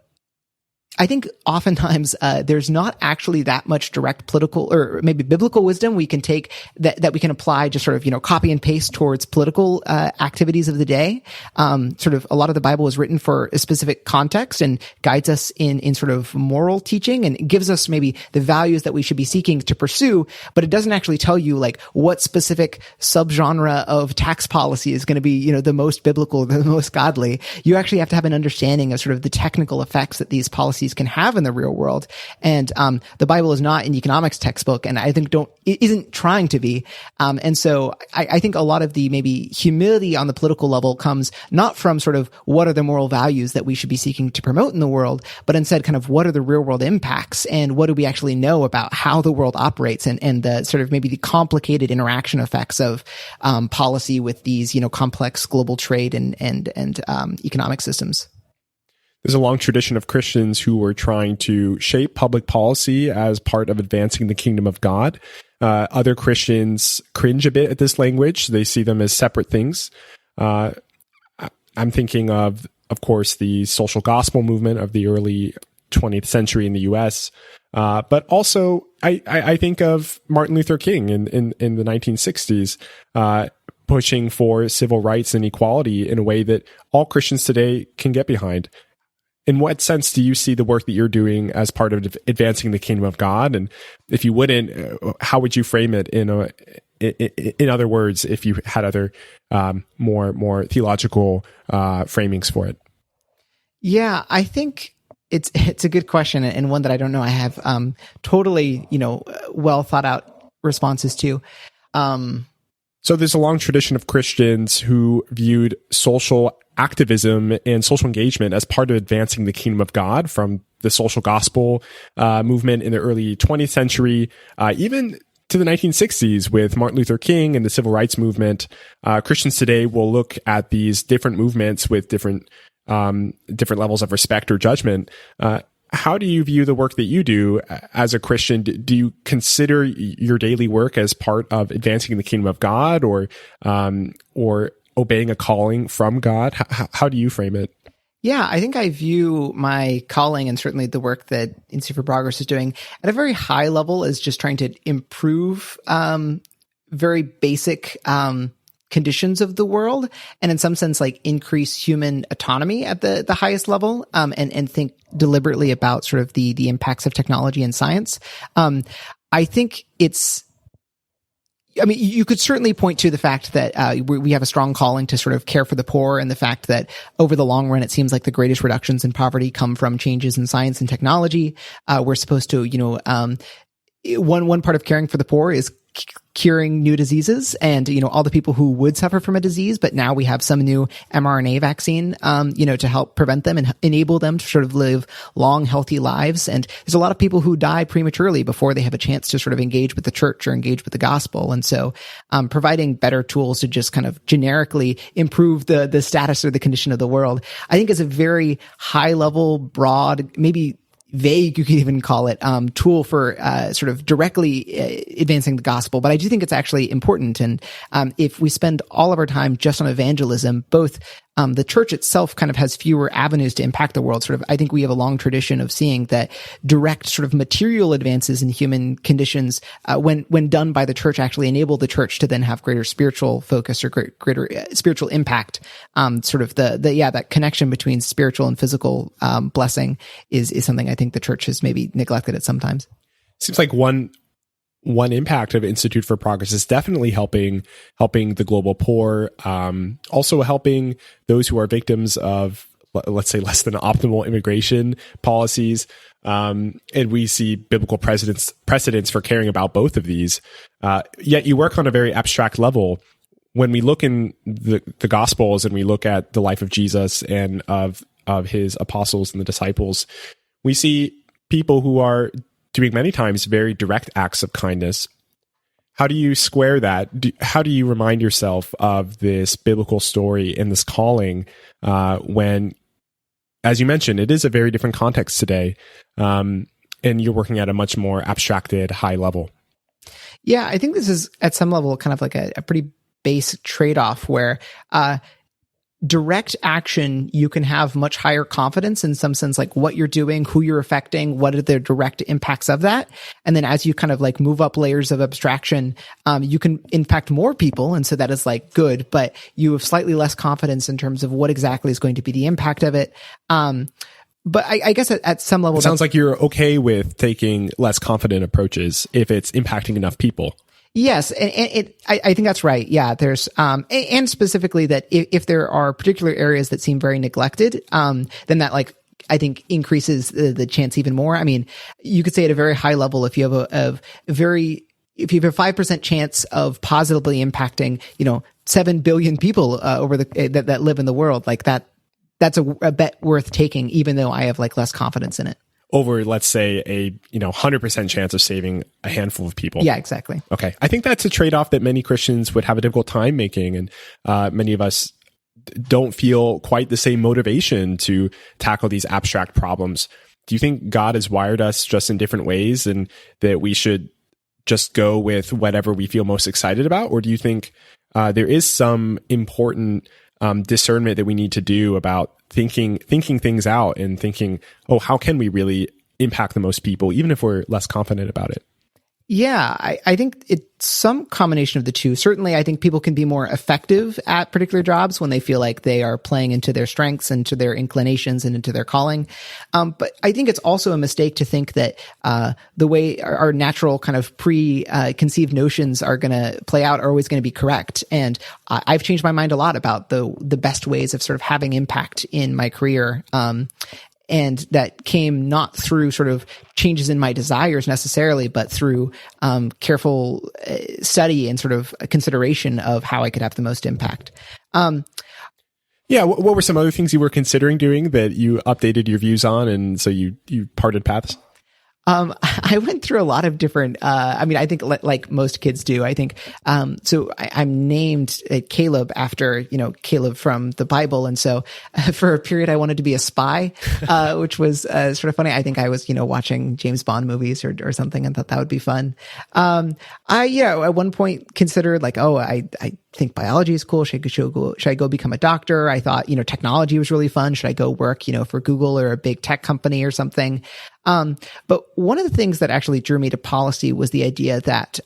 I think oftentimes there's not actually that much direct political or maybe biblical wisdom we can take that we can apply, just sort of, copy and paste towards political activities of the day. Sort of a lot of the Bible is written for a specific context and guides us in sort of moral teaching, and gives us maybe the values that we should be seeking to pursue, but it doesn't actually tell you like what specific subgenre of tax policy is going to be, the most biblical, the most godly. You actually have to have an understanding of sort of the technical effects that these policies can have in the real world. And the Bible is not an economics textbook, and I think isn't trying to be. And so I think a lot of the maybe humility on the political level comes not from sort of what are the moral values that we should be seeking to promote in the world, but instead kind of what are the real world impacts, and what do we actually know about how the world operates, and the sort of maybe the complicated interaction effects of policy with these, complex global trade and economic systems. There's a long tradition of Christians who were trying to shape public policy as part of advancing the kingdom of God. Other Christians cringe a bit at this language. They see them as separate things. I'm thinking of course, the social gospel movement of the early 20th century in the U.S., but also I think of Martin Luther King in the 1960s, pushing for civil rights and equality in a way that all Christians today can get behind. In what sense do you see the work that you're doing as part of advancing the kingdom of God? And if you wouldn't, how would you frame it in other words, if you had other more theological framings for it? Yeah, I think it's a good question, and one that I don't know I have totally well thought out responses to. So there's a long tradition of Christians who viewed social activism and social engagement as part of advancing the kingdom of God, from the social gospel movement in the early 20th century, even to the 1960s with Martin Luther King and the civil rights movement. Christians today will look at these different movements with different levels of respect or judgment. How do you view the work that you do as a Christian? Do you consider your daily work as part of advancing the kingdom of God, or obeying a calling from God? How do you frame it? Yeah, I think I view my calling, and certainly the work that Institute for Progress is doing, at a very high level as just trying to improve very basic conditions of the world, and in some sense like increase human autonomy at the highest level, and think deliberately about sort of the impacts of technology and science. I think you could certainly point to the fact that we have a strong calling to sort of care for the poor, and the fact that over the long run, it seems like the greatest reductions in poverty come from changes in science and technology. We're supposed to, one part of caring for the poor is curing new diseases, and all the people who would suffer from a disease, but now we have some new mRNA vaccine to help prevent them and enable them to sort of live long, healthy lives. And there's a lot of people who die prematurely before they have a chance to sort of engage with the church or engage with the gospel. And so providing better tools to just kind of generically improve the status or the condition of the world, I think, is a very high level, broad, maybe vague, you could even call it, tool for sort of directly advancing the gospel. But I do think it's actually important. And if we spend all of our time just on evangelism, both the church itself kind of has fewer avenues to impact the world. Sort of, I think we have a long tradition of seeing that direct sort of material advances in human conditions, when done by the church, actually enable the church to then have greater spiritual focus or greater spiritual impact. Sort of that connection between spiritual and physical blessing is something I think the church has maybe neglected at sometimes. Seems like one impact of Institute for Progress is definitely helping the global poor, also helping those who are victims of let's say, less than optimal immigration policies. And we see biblical precedents for caring about both of these. Yet you work on a very abstract level. When we look in the Gospels and we look at the life of Jesus and of his apostles and the disciples, we see people who are doing many times very direct acts of kindness. How do you square that? How do you remind yourself of this biblical story and this calling when, as you mentioned, it is a very different context today, and you're working at a much more abstracted, high level? Yeah, I think this is at some level kind of like a pretty base trade-off where direct action, you can have much higher confidence in some sense, like what you're doing, who you're affecting, what are the direct impacts of that. And then as you kind of like move up layers of abstraction, you can impact more people. And so that is like good, but you have slightly less confidence in terms of what exactly is going to be the impact of it. But I guess at some level, it sounds like you're okay with taking less confident approaches if it's impacting enough people. Yes, and I think that's right. Yeah, there's and specifically that if there are particular areas that seem very neglected, then that like I think increases the chance even more. I mean, you could say at a very high level, if you have if you have a 5% chance of positively impacting, 7 billion people over that live in the world, like that's a bet worth taking, even though I have like less confidence in it. Over, let's say, a 100% chance of saving a handful of people. Yeah, exactly. Okay. I think that's a trade-off that many Christians would have a difficult time making, and many of us don't feel quite the same motivation to tackle these abstract problems. Do you think God has wired us just in different ways and that we should just go with whatever we feel most excited about? Or do you think there is some important discernment that we need to do about thinking things out and thinking, oh, how can we really impact the most people, even if we're less confident about it? Yeah, I think it's some combination of the two. Certainly, I think people can be more effective at particular jobs when they feel like they are playing into their strengths and to their inclinations and into their calling. But I think it's also a mistake to think that the way our natural kind of preconceived notions are going to play out are always going to be correct. And I've changed my mind a lot about the best ways of sort of having impact in my career. And that came not through sort of changes in my desires necessarily, but through careful study and sort of consideration of how I could have the most impact. Yeah. What were some other things you were considering doing that you updated your views on, and so you parted paths? I went through a lot of different, I think like most kids do, I think, so I'm named Caleb after, Caleb from the Bible. And so for a period, I wanted to be a spy, which was, sort of funny. I think I was, watching James Bond movies or something and thought that would be fun. At one point considered like, I think biology is cool. Should I go become a doctor? I thought, technology was really fun. Should I go work, for Google or a big tech company or something? But one of the things that actually drew me to policy was the idea that,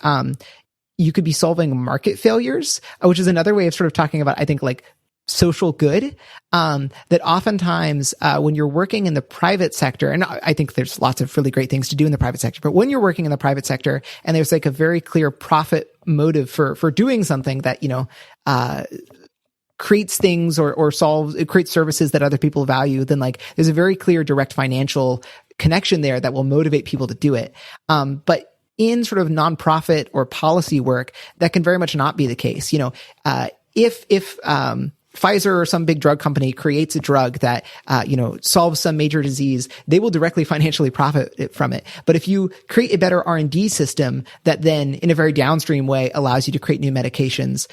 you could be solving market failures, which is another way of sort of talking about, I think, like social good, that oftentimes, when you're working in the private sector, and I think there's lots of really great things to do in the private sector, but when you're working in the private sector and there's like a very clear profit motive for doing something that, creates things or it creates services that other people value, then like there's a very clear direct financial connection there that will motivate people to do it. But in sort of nonprofit or policy work, that can very much not be the case. If Pfizer or some big drug company creates a drug that, solves some major disease, they will directly financially profit from it. But if you create a better R&D system that then in a very downstream way allows you to create new medications,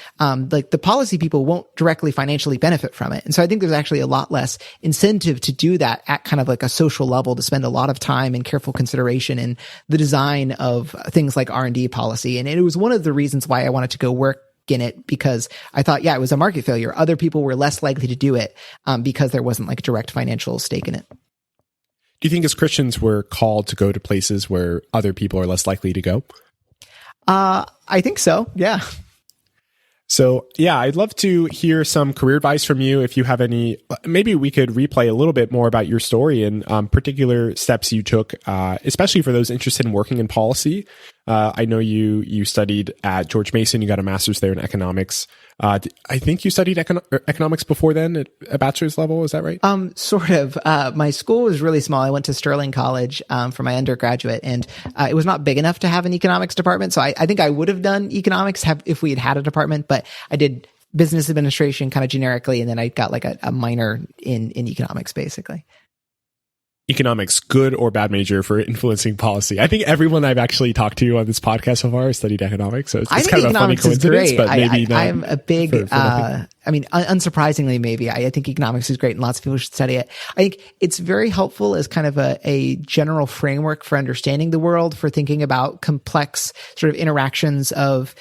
like the policy people won't directly financially benefit from it. And so I think there's actually a lot less incentive to do that at kind of like a social level, to spend a lot of time and careful consideration in the design of things like R&D policy. And it was one of the reasons why I wanted to go work in it, because I thought, it was a market failure. Other people were less likely to do it because there wasn't like a direct financial stake in it. Do you think as Christians we're called to go to places where other people are less likely to go? I think so. Yeah. So I'd love to hear some career advice from you. If you have any, maybe we could replay a little bit more about your story and particular steps you took, especially for those interested in working in policy. I know you studied at George Mason. You got a master's there in economics. I think you studied economics before then at a bachelor's level. Is that right? Sort of. My school was really small. I went to Sterling College for my undergraduate, and it was not big enough to have an economics department. So I think I would have done economics if we had a department, but I did business administration kind of generically, and then I got like a minor in economics, basically. Economics, good or bad major for influencing policy? I think everyone I've actually talked to on this podcast so far has studied economics. So it's kind of a funny coincidence, but maybe not. I'm a big, unsurprisingly, maybe I think economics is great and lots of people should study it. I think it's very helpful as kind of a general framework for understanding the world, for thinking about complex sort of interactions of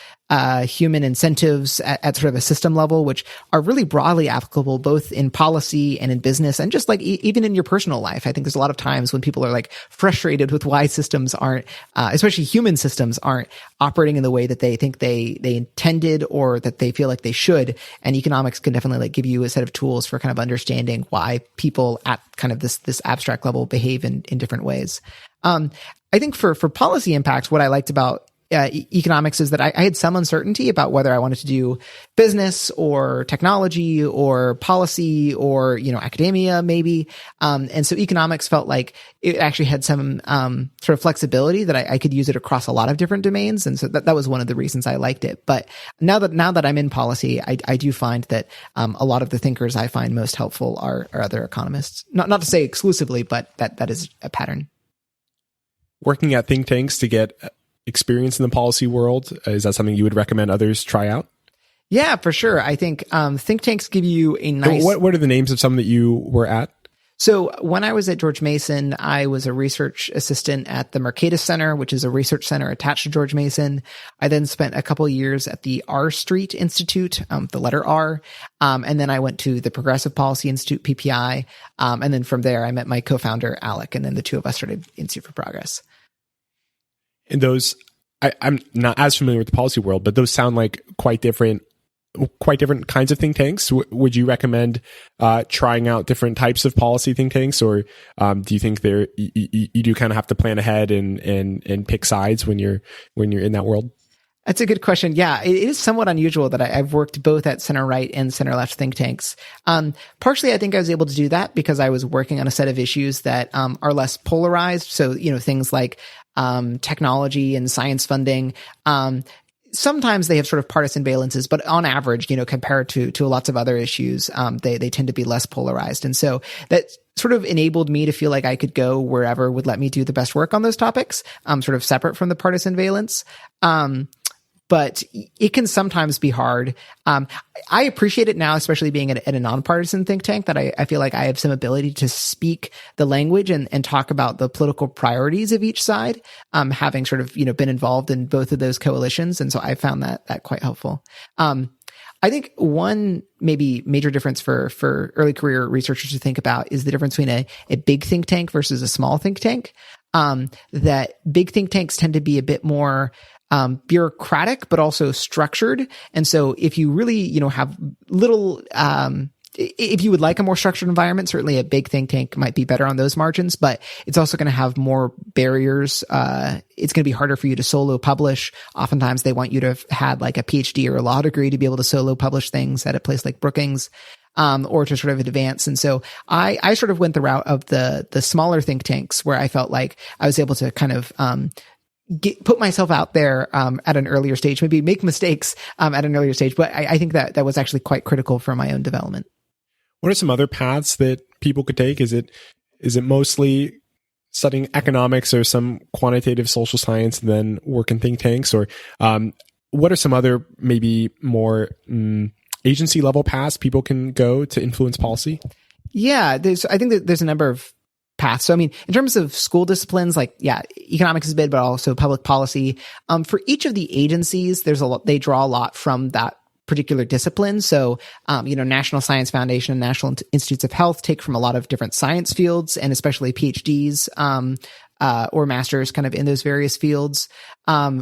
human incentives at sort of a system level, which are really broadly applicable both in policy and in business, and just like even in your personal life. I think there's a lot of times when people are like frustrated with why systems aren't, especially human systems, aren't operating in the way that they think they intended or that they feel like they should. And economics can definitely like give you a set of tools for kind of understanding why people at kind of this abstract level behave in different ways. I think for policy impacts, what I liked about economics is that I had some uncertainty about whether I wanted to do business or technology or policy or, academia maybe. And so economics felt like it actually had some sort of flexibility that I could use it across a lot of different domains. And so that was one of the reasons I liked it. But now that I'm in policy, I do find that a lot of the thinkers I find most helpful are other economists. Not to say exclusively, but that is a pattern. Working at think tanks to get experience in the policy world, is that something you would recommend others try out? Yeah, for sure. I think think tanks give you a nice... What are the names of some that you were at? So when I was at George Mason, I was a research assistant at the Mercatus Center, which is a research center attached to George Mason. I then spent a couple of years at the R Street Institute, the letter R. And then I went to the Progressive Policy Institute, PPI. And then from there, I met my co-founder, Alec, and then the two of us started Institute for Progress. And those, I'm not as familiar with the policy world, but those sound like quite different kinds of think tanks. Would you recommend trying out different types of policy think tanks, or do you think you do kind of have to plan ahead and pick sides when you're in that world? That's a good question. Yeah, it is somewhat unusual that I've worked both at center right and center left think tanks. Partially, I think I was able to do that because I was working on a set of issues that are less polarized. So, things like technology and science funding. Sometimes they have sort of partisan valences, but on average, compared to lots of other issues, they tend to be less polarized. And so that sort of enabled me to feel like I could go wherever would let me do the best work on those topics, sort of separate from the partisan valence. But it can sometimes be hard. I appreciate it now, especially being at a nonpartisan think tank, that I feel like I have some ability to speak the language and talk about the political priorities of each side, having sort of, been involved in both of those coalitions. And so I found that quite helpful. I think one maybe major difference for early career researchers to think about is the difference between a big think tank versus a small think tank. That big think tanks tend to be a bit more bureaucratic, but also structured. And so if you really, have little, if you would like a more structured environment, certainly a big think tank might be better on those margins, but it's also going to have more barriers. It's going to be harder for you to solo publish. Oftentimes they want you to have had like a PhD or a law degree to be able to solo publish things at a place like Brookings, or to sort of advance. And so I sort of went the route of the smaller think tanks where I felt like I was able to kind of, put myself out there at an earlier stage, maybe make mistakes at an earlier stage. But I think that was actually quite critical for my own development. What are some other paths that people could take? Is it mostly studying economics or some quantitative social science and then work in think tanks? Or what are some other maybe more agency level paths people can go to influence policy? Yeah, I think that there's a number of paths. So, in terms of school disciplines, economics is big, but also public policy. For each of the agencies, they draw a lot from that particular discipline. So, National Science Foundation and National Institutes of Health take from a lot of different science fields, and especially PhDs, or masters kind of in those various fields.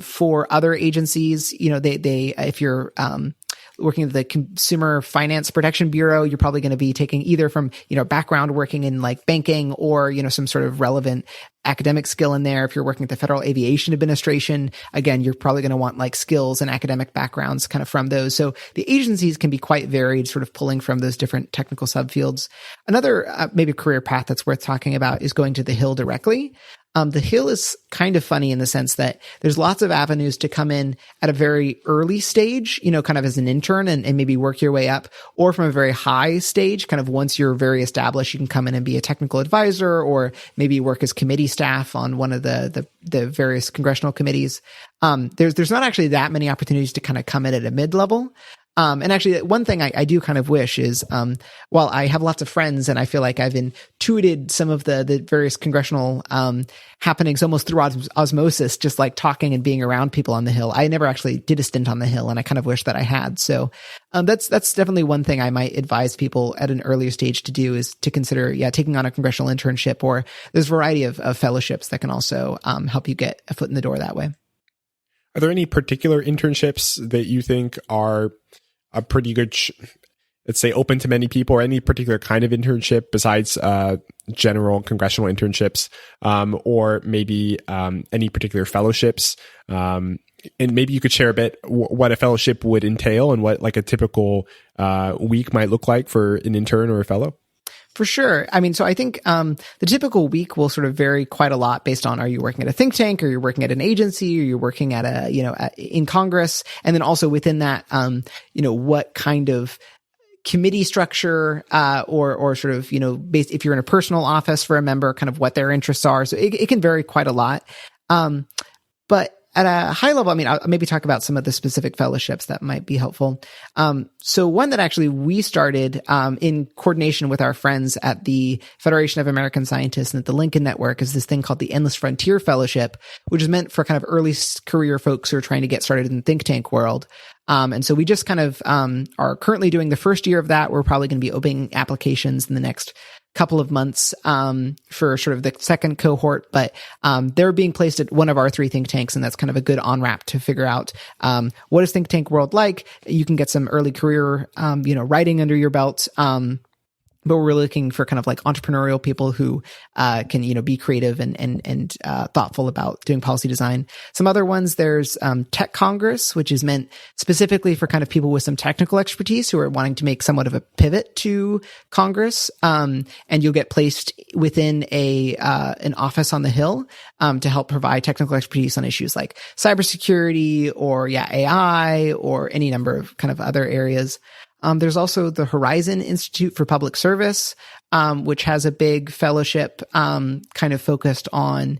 For other agencies, they if you're, working at the Consumer Finance Protection Bureau, you're probably going to be taking either from, background working in like banking or, some sort of relevant academic skill in there. If you're working at the Federal Aviation Administration, again, you're probably going to want like skills and academic backgrounds kind of from those. So the agencies can be quite varied, sort of pulling from those different technical subfields. Another maybe career path that's worth talking about is going to the Hill directly. The Hill is kind of funny in the sense that there's lots of avenues to come in at a very early stage, kind of as an intern and maybe work your way up, or from a very high stage, kind of once you're very established, you can come in and be a technical advisor or maybe work as committee staff on one of the various congressional committees. There's not actually that many opportunities to kind of come in at a mid-level. And actually, one thing I do kind of wish is, while I have lots of friends and I feel like I've intuited some of the various congressional happenings almost through osmosis, just like talking and being around people on the Hill, I never actually did a stint on the Hill, and I kind of wish that I had. So that's definitely one thing I might advise people at an earlier stage to do, is to consider, taking on a congressional internship, or there's a variety of fellowships that can also help you get a foot in the door that way. Are there any particular internships that you think are a pretty good, let's say, open to many people, or any particular kind of internship besides general congressional internships, or maybe any particular fellowships? And maybe you could share a bit what a fellowship would entail and what like a typical week might look like for an intern or a fellow. For sure. I mean, so I think the typical week will sort of vary quite a lot based on, are you working at a think tank, or you're working at an agency, or you're working at in Congress, and then also within that, what kind of committee structure, or sort of, based, if you're in a personal office for a member, kind of what their interests are. So it can vary quite a lot. But at a high level, I mean, I'll maybe talk about some of the specific fellowships that might be helpful. So one that actually we started in coordination with our friends at the Federation of American Scientists and at the Lincoln Network is this thing called the Endless Frontier Fellowship, which is meant for kind of early career folks who are trying to get started in the think tank world. And so we just kind of are currently doing the first year of that. We're probably going to be opening applications in the next couple of months for sort of the second cohort, but they're being placed at one of our three think tanks, and that's kind of a good on-ramp to figure out what is think tank world like. You can get some early career writing under your belt. But we're really looking for kind of like entrepreneurial people who can, be creative and thoughtful about doing policy design. Some other ones, there's Tech Congress, which is meant specifically for kind of people with some technical expertise who are wanting to make somewhat of a pivot to Congress. And you'll get placed within an office on the Hill to help provide technical expertise on issues like cybersecurity or AI or any number of kind of other areas. There's also the Horizon Institute for Public Service, which has a big fellowship kind of focused on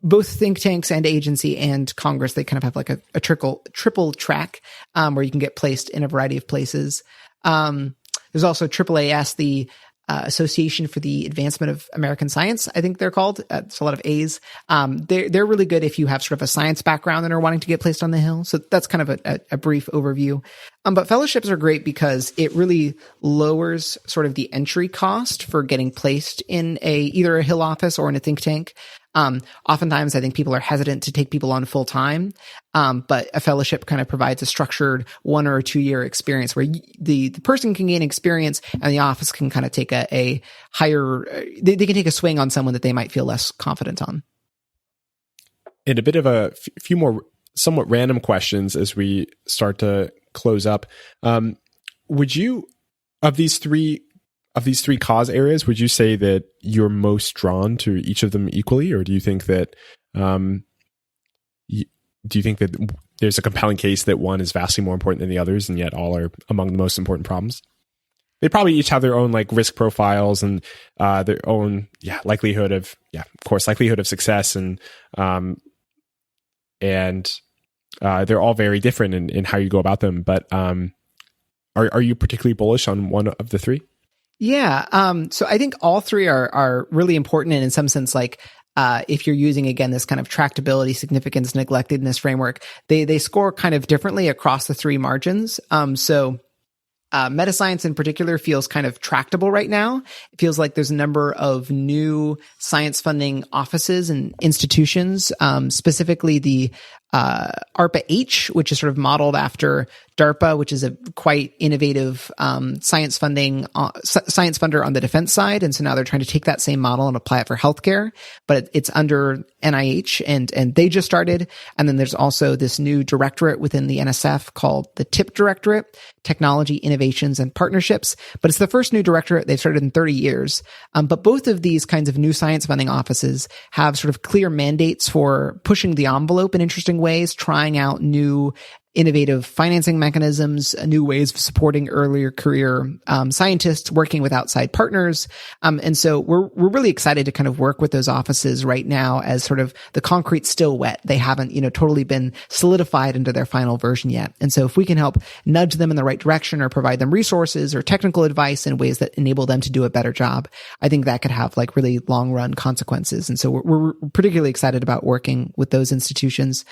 both think tanks and agency and Congress. They kind of have like a triple track where you can get placed in a variety of places. There's also AAAS, the Association for the Advancement of American Science, I think they're called. It's a lot of A's. They're really good if you have sort of a science background and are wanting to get placed on the Hill. So that's kind of a brief overview. But fellowships are great because it really lowers sort of the entry cost for getting placed in either a Hill office or in a think tank. Oftentimes I think people are hesitant to take people on full time. But a fellowship kind of provides a structured 1 or 2 year experience where the person can gain experience and the office can kind of take a higher, they can take a swing on someone that they might feel less confident on. And a bit of a few more somewhat random questions as we start to close up. Would you, of these three cause areas, would you say that you're most drawn to each of them equally, or do you think that there's a compelling case that one is vastly more important than the others, and yet all are among the most important problems? They probably each have their own like risk profiles and their own likelihood of success, and they're all very different in how you go about them. But are you particularly bullish on one of the three? Yeah. So I think all three are really important. And in some sense, like, if you're using, again, this kind of tractability, significance, neglectedness framework, they score kind of differently across the three margins. Metascience in particular feels kind of tractable right now. It feels like there's a number of new science funding offices and institutions, specifically the ARPA-H, which is sort of modeled after DARPA, which is a quite innovative science funder on the defense side. And so now they're trying to take that same model and apply it for healthcare, but it's under NIH and they just started. And then there's also this new directorate within the NSF called the TIP Directorate, Technology, Innovations, and Partnerships. But it's the first new directorate they've started in 30 years. But both of these kinds of new science funding offices have sort of clear mandates for pushing the envelope in interesting ways, trying out new innovative financing mechanisms, new ways of supporting earlier career scientists, working with outside partners. And so we're really excited to kind of work with those offices right now as sort of the concrete's still wet. They haven't, totally been solidified into their final version yet. And so if we can help nudge them in the right direction or provide them resources or technical advice in ways that enable them to do a better job, I think that could have like really long run consequences. And so we're particularly excited about working with those institutions.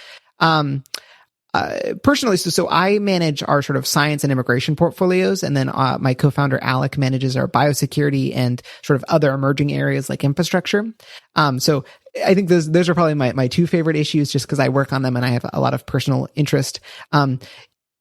Personally, so I manage our sort of science and immigration portfolios, and then my co-founder Alec manages our biosecurity and sort of other emerging areas like infrastructure. So I think those are probably my two favorite issues, just because I work on them and I have a lot of personal interest.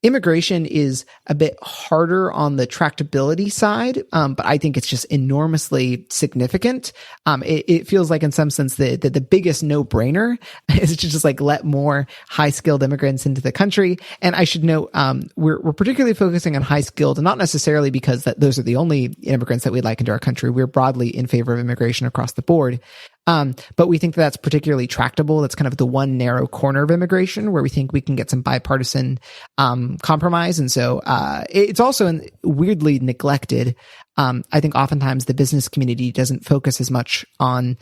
Immigration is a bit harder on the tractability side, but I think it's just enormously significant. It feels like in some sense the biggest no-brainer is to just like let more high-skilled immigrants into the country. And I should note, we're particularly focusing on high-skilled, and not necessarily because those are the only immigrants that we'd like into our country. We're broadly in favor of immigration across the board. But we think that that's particularly tractable. That's kind of the one narrow corner of immigration where we think we can get some bipartisan compromise. And so it's also weirdly neglected. I think oftentimes the business community doesn't focus as much on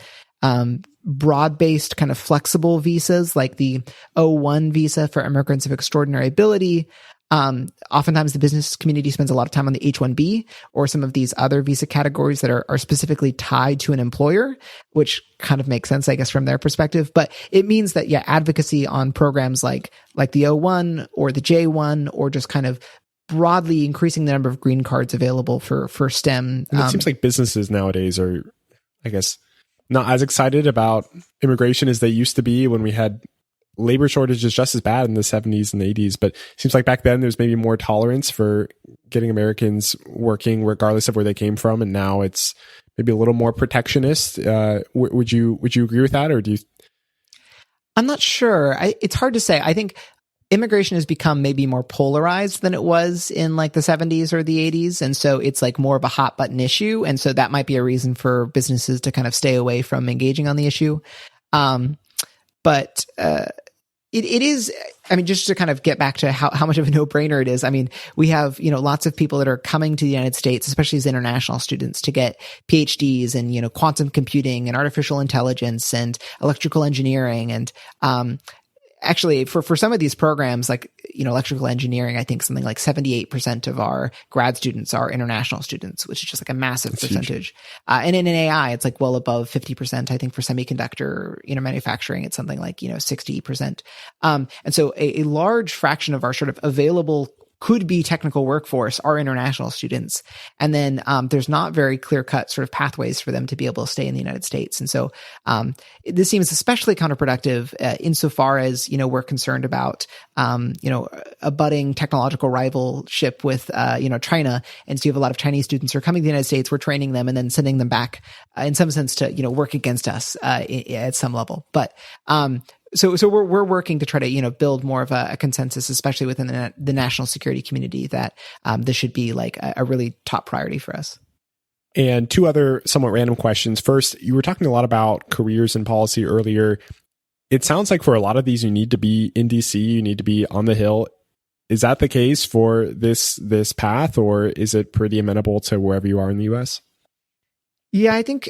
broad-based kind of flexible visas like the O1 visa for immigrants of extraordinary ability. Oftentimes the business community spends a lot of time on the H-1B or some of these other visa categories that are specifically tied to an employer, which kind of makes sense, I guess, from their perspective. But it means that, advocacy on programs like the O1 or the J1, or just kind of broadly increasing the number of green cards available for STEM. And it seems like businesses nowadays are, I guess, not as excited about immigration as they used to be when we had labor shortage is just as bad in the 70s and 80s, but it seems like back then there's maybe more tolerance for getting Americans working regardless of where they came from, and now it's maybe a little more protectionist. Would you agree with that, or do you? I'm not sure. It's hard to say. I think immigration has become maybe more polarized than it was in like the 70s or the 80s, and so it's like more of a hot button issue, and so that might be a reason for businesses to kind of stay away from engaging on the issue. But it is, I mean, just to kind of get back to how much of a no-brainer it is. I mean, we have, lots of people that are coming to the United States, especially as international students, to get PhDs in, quantum computing and artificial intelligence and electrical engineering. And, actually, for some of these programs, like, electrical engineering, I think something like 78% of our grad students are international students, which is just like a massive percentage. And in an AI, it's like well above 50%. I think for semiconductor, manufacturing, it's something like, 60%. And so a large fraction of our sort of available could be technical workforce are international students. And then there's not very clear-cut sort of pathways for them to be able to stay in the United States. And so this seems especially counterproductive insofar as, we're concerned about, a budding technological rivalship with, China. And so you have a lot of Chinese students who are coming to the United States, we're training them and then sending them back in some sense to, work against us at some level. But So we're working to try to, build more of a consensus, especially within the national security community, that this should be like a really top priority for us. And two other somewhat random questions. First, you were talking a lot about careers and policy earlier. It sounds like for a lot of these, you need to be in DC, you need to be on the Hill. Is that the case for this path, or is it pretty amenable to wherever you are in the US? Yeah, I think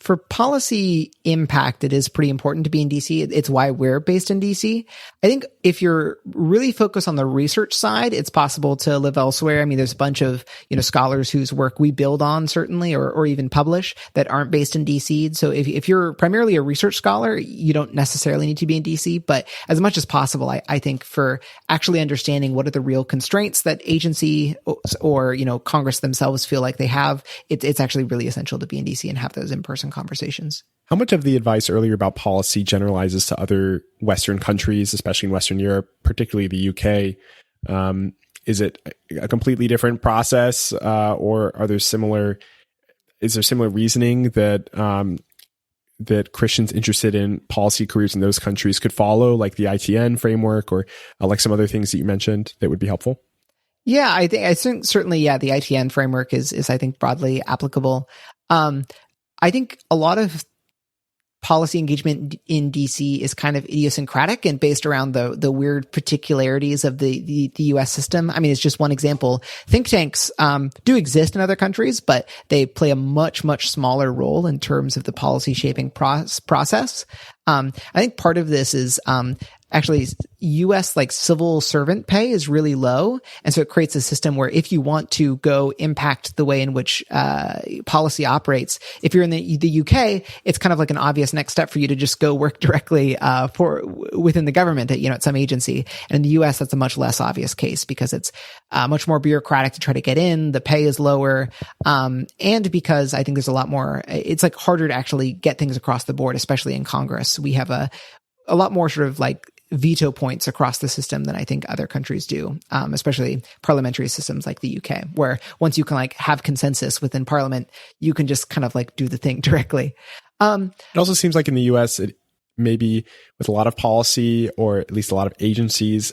for policy impact, it is pretty important to be in DC. It's why we're based in DC. I think if you're really focused on the research side, it's possible to live elsewhere. I mean, there's a bunch of, scholars whose work we build on, certainly, or even publish, that aren't based in DC. So if you're primarily a research scholar, you don't necessarily need to be in DC. But as much as possible, I think for actually understanding what are the real constraints that agency or Congress themselves feel like they have, it's actually really essential to be in DC and have those in-person conversations. How much of the advice earlier about policy generalizes to other Western countries, especially in Western Europe, particularly the UK? Is it a completely different process, or are there similar? Is there similar reasoning that that Christians interested in policy careers in those countries could follow, like the ITN framework, or like some other things that you mentioned that would be helpful? Yeah, I think certainly, yeah, the ITN framework is I think broadly applicable. I think a lot of policy engagement in DC is kind of idiosyncratic and based around the weird particularities of the US system. I mean, it's just one example. Think tanks do exist in other countries, but they play a much, much smaller role in terms of the policy shaping process. I think part of this is actually US like civil servant pay is really low. And so it creates a system where if you want to go impact the way in which policy operates, if you're in the UK, it's kind of like an obvious next step for you to just go work directly within the government at some agency. And in the US, that's a much less obvious case because it's much more bureaucratic to try to get in. The pay is lower. And because I think there's a lot more, it's like harder to actually get things across the board, especially in Congress. We have a lot more sort of like veto points across the system than I think other countries do, especially parliamentary systems like the UK, where once you can like have consensus within parliament, you can just kind of like do the thing directly. It also seems like in the US, maybe with a lot of policy or at least a lot of agencies,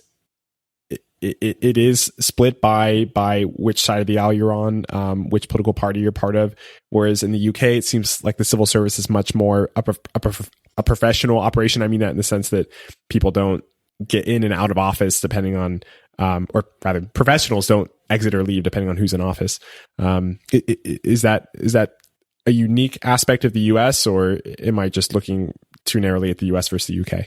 it is split by which side of the aisle you're on, which political party you're part of. Whereas in the UK, it seems like the civil service is much more a professional operation. I mean that in the sense that people don't get in and out of office depending on, or rather, professionals don't exit or leave depending on who's in office. Is that a unique aspect of the US, or am I just looking too narrowly at the US versus the UK?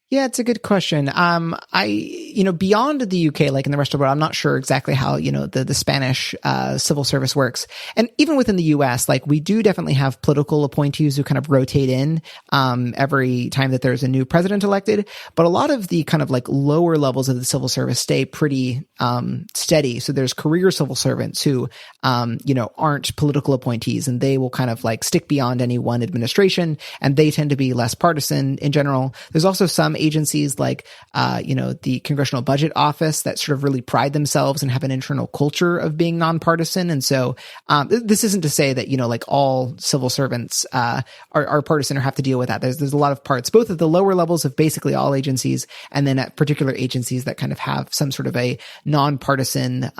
Yeah, it's a good question. Beyond the UK, like in the rest of the world, I'm not sure exactly how, the Spanish civil service works. And even within the US, like we do definitely have political appointees who kind of rotate in every time that there's a new president elected. But a lot of the kind of like lower levels of the civil service stay pretty steady. So there's career civil servants who, aren't political appointees, and they will kind of like stick beyond any one administration, and they tend to be less partisan in general. There's also some agencies like, the Congressional Budget Office that sort of really pride themselves and have an internal culture of being nonpartisan. And so this isn't to say that, like all civil servants are partisan or have to deal with that. There's a lot of parts, both at the lower levels of basically all agencies, and then at particular agencies that kind of have some sort of a nonpartisan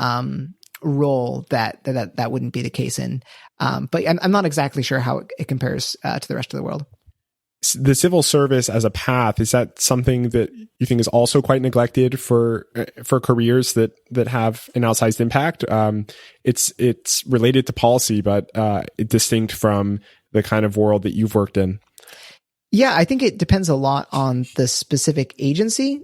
role that wouldn't be the case in. But I'm not exactly sure how it compares to the rest of the world. The civil service as a path, is that something that you think is also quite neglected for careers that have an outsized impact? It's related to policy, but distinct from the kind of world that you've worked in. Yeah, I think it depends a lot on the specific agency.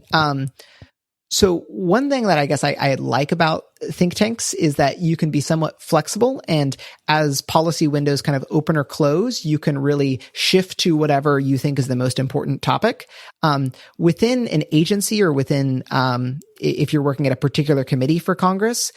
So one thing that I guess I like about think tanks is that you can be somewhat flexible, and as policy windows kind of open or close, you can really shift to whatever you think is the most important topic. Within an agency or within, if you're working at a particular committee for Congress,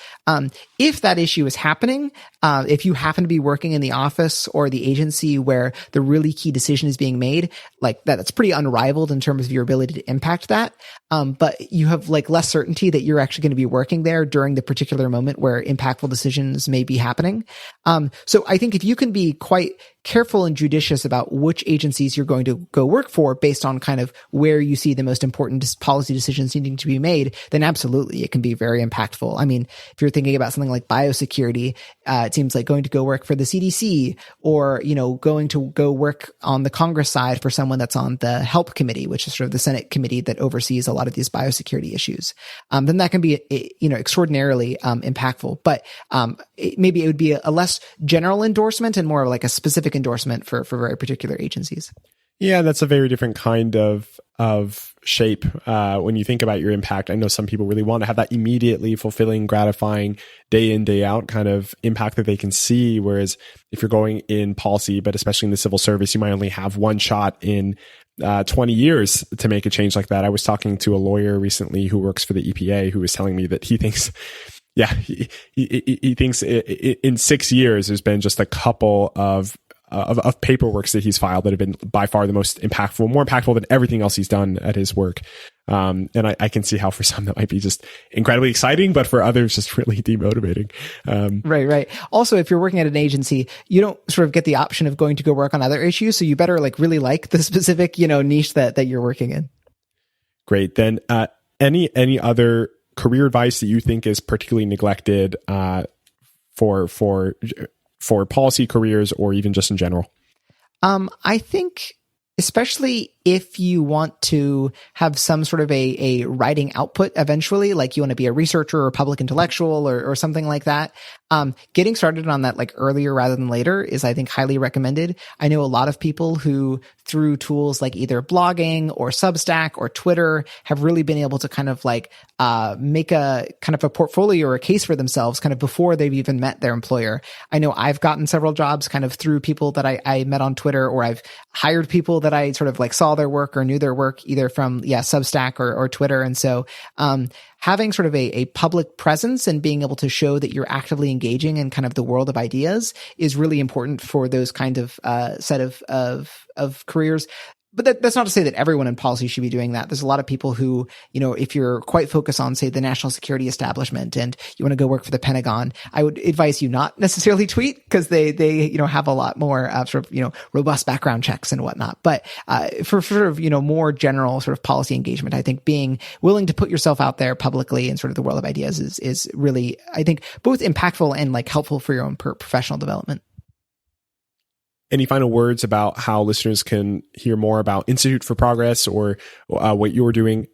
if that issue is happening, if you happen to be working in the office or the agency where the really key decision is being made, like that's pretty unrivaled in terms of your ability to impact that. But you have like less certainty that you're actually going to be working there during the particular moment where impactful decisions may be happening. So I think if you can be quite careful and judicious about which agencies you're going to go work for based on kind of where you see the most important policy decisions needing to be made, then absolutely it can be very impactful. I mean, if you're thinking about something like biosecurity, it seems like going to go work for the CDC, or, going to go work on the Congress side for someone that's on the HELP committee, which is sort of the Senate committee that oversees a lot of these biosecurity issues. Then that can be, extraordinarily impactful, but maybe it would be a less general endorsement and more of like a specific endorsement for very particular agencies. Yeah, that's a very different kind of shape when you think about your impact. I know some people really want to have that immediately fulfilling, gratifying, day in, day out kind of impact that they can see. Whereas if you're going in policy, but especially in the civil service, you might only have one shot in 20 years to make a change like that. I was talking to a lawyer recently who works for the EPA who was telling me that he thinks he thinks in 6 years there's been just a couple of of paperworks that he's filed that have been by far the most impactful, more impactful than everything else he's done at his work. And I can see how for some that might be just incredibly exciting, but for others, just really demotivating. Right. Also, if you're working at an agency, you don't sort of get the option of going to go work on other issues. So you better really like the specific, niche that you're working in. Great. Then, any other career advice that you think is particularly neglected, for policy careers or even just in general? I think especially if you want to have some sort of a writing output eventually, like you want to be a researcher or public intellectual or something like that, getting started on that earlier rather than later is, I think, highly recommended. I know a lot of people who, through tools like either blogging or Substack or Twitter, have really been able to kind of make a kind of a portfolio or a case for themselves kind of before they've even met their employer. I know I've gotten several jobs kind of through people that I met on Twitter, or I've hired people that I sort of saw their work or knew their work either from Substack or Twitter. And so having sort of a public presence and being able to show that you're actively engaging in kind of the world of ideas is really important for those kind of set of careers. But that's not to say that everyone in policy should be doing that. There's a lot of people who, if you're quite focused on, say, the national security establishment and you want to go work for the Pentagon, I would advise you not necessarily tweet, because they have a lot more sort of, robust background checks and whatnot. But for sort of, more general sort of policy engagement, I think being willing to put yourself out there publicly in sort of the world of ideas is really, I think, both impactful and helpful for your own professional development. Any final words about how listeners can hear more about Institute for Progress or what you're doing?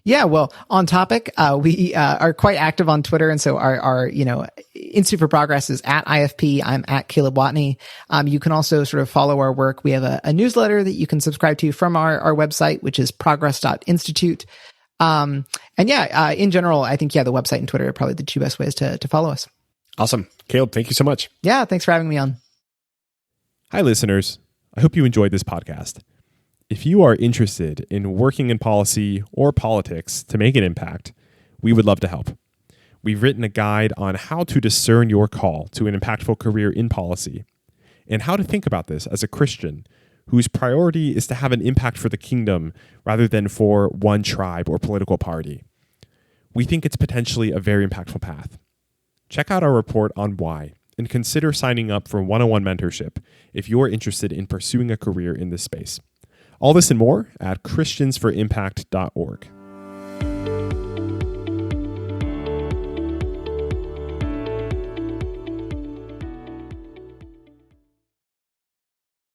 Yeah, well, on topic, we are quite active on Twitter, and so our Institute for Progress is at IFP. I'm at Caleb Watney. You can also sort of follow our work. We have a newsletter that you can subscribe to from our website, which is progress.institute. In general, I think the website and Twitter are probably the two best ways to follow us. Awesome, Caleb. Thank you so much. Yeah, thanks for having me on. Hi, listeners. I hope you enjoyed this podcast. If you are interested in working in policy or politics to make an impact, we would love to help. We've written a guide on how to discern your call to an impactful career in policy and how to think about this as a Christian whose priority is to have an impact for the kingdom rather than for one tribe or political party. We think it's potentially a very impactful path. Check out our report on why, and consider signing up for one-on-one mentorship if you're interested in pursuing a career in this space. All this and more at christiansforimpact.org.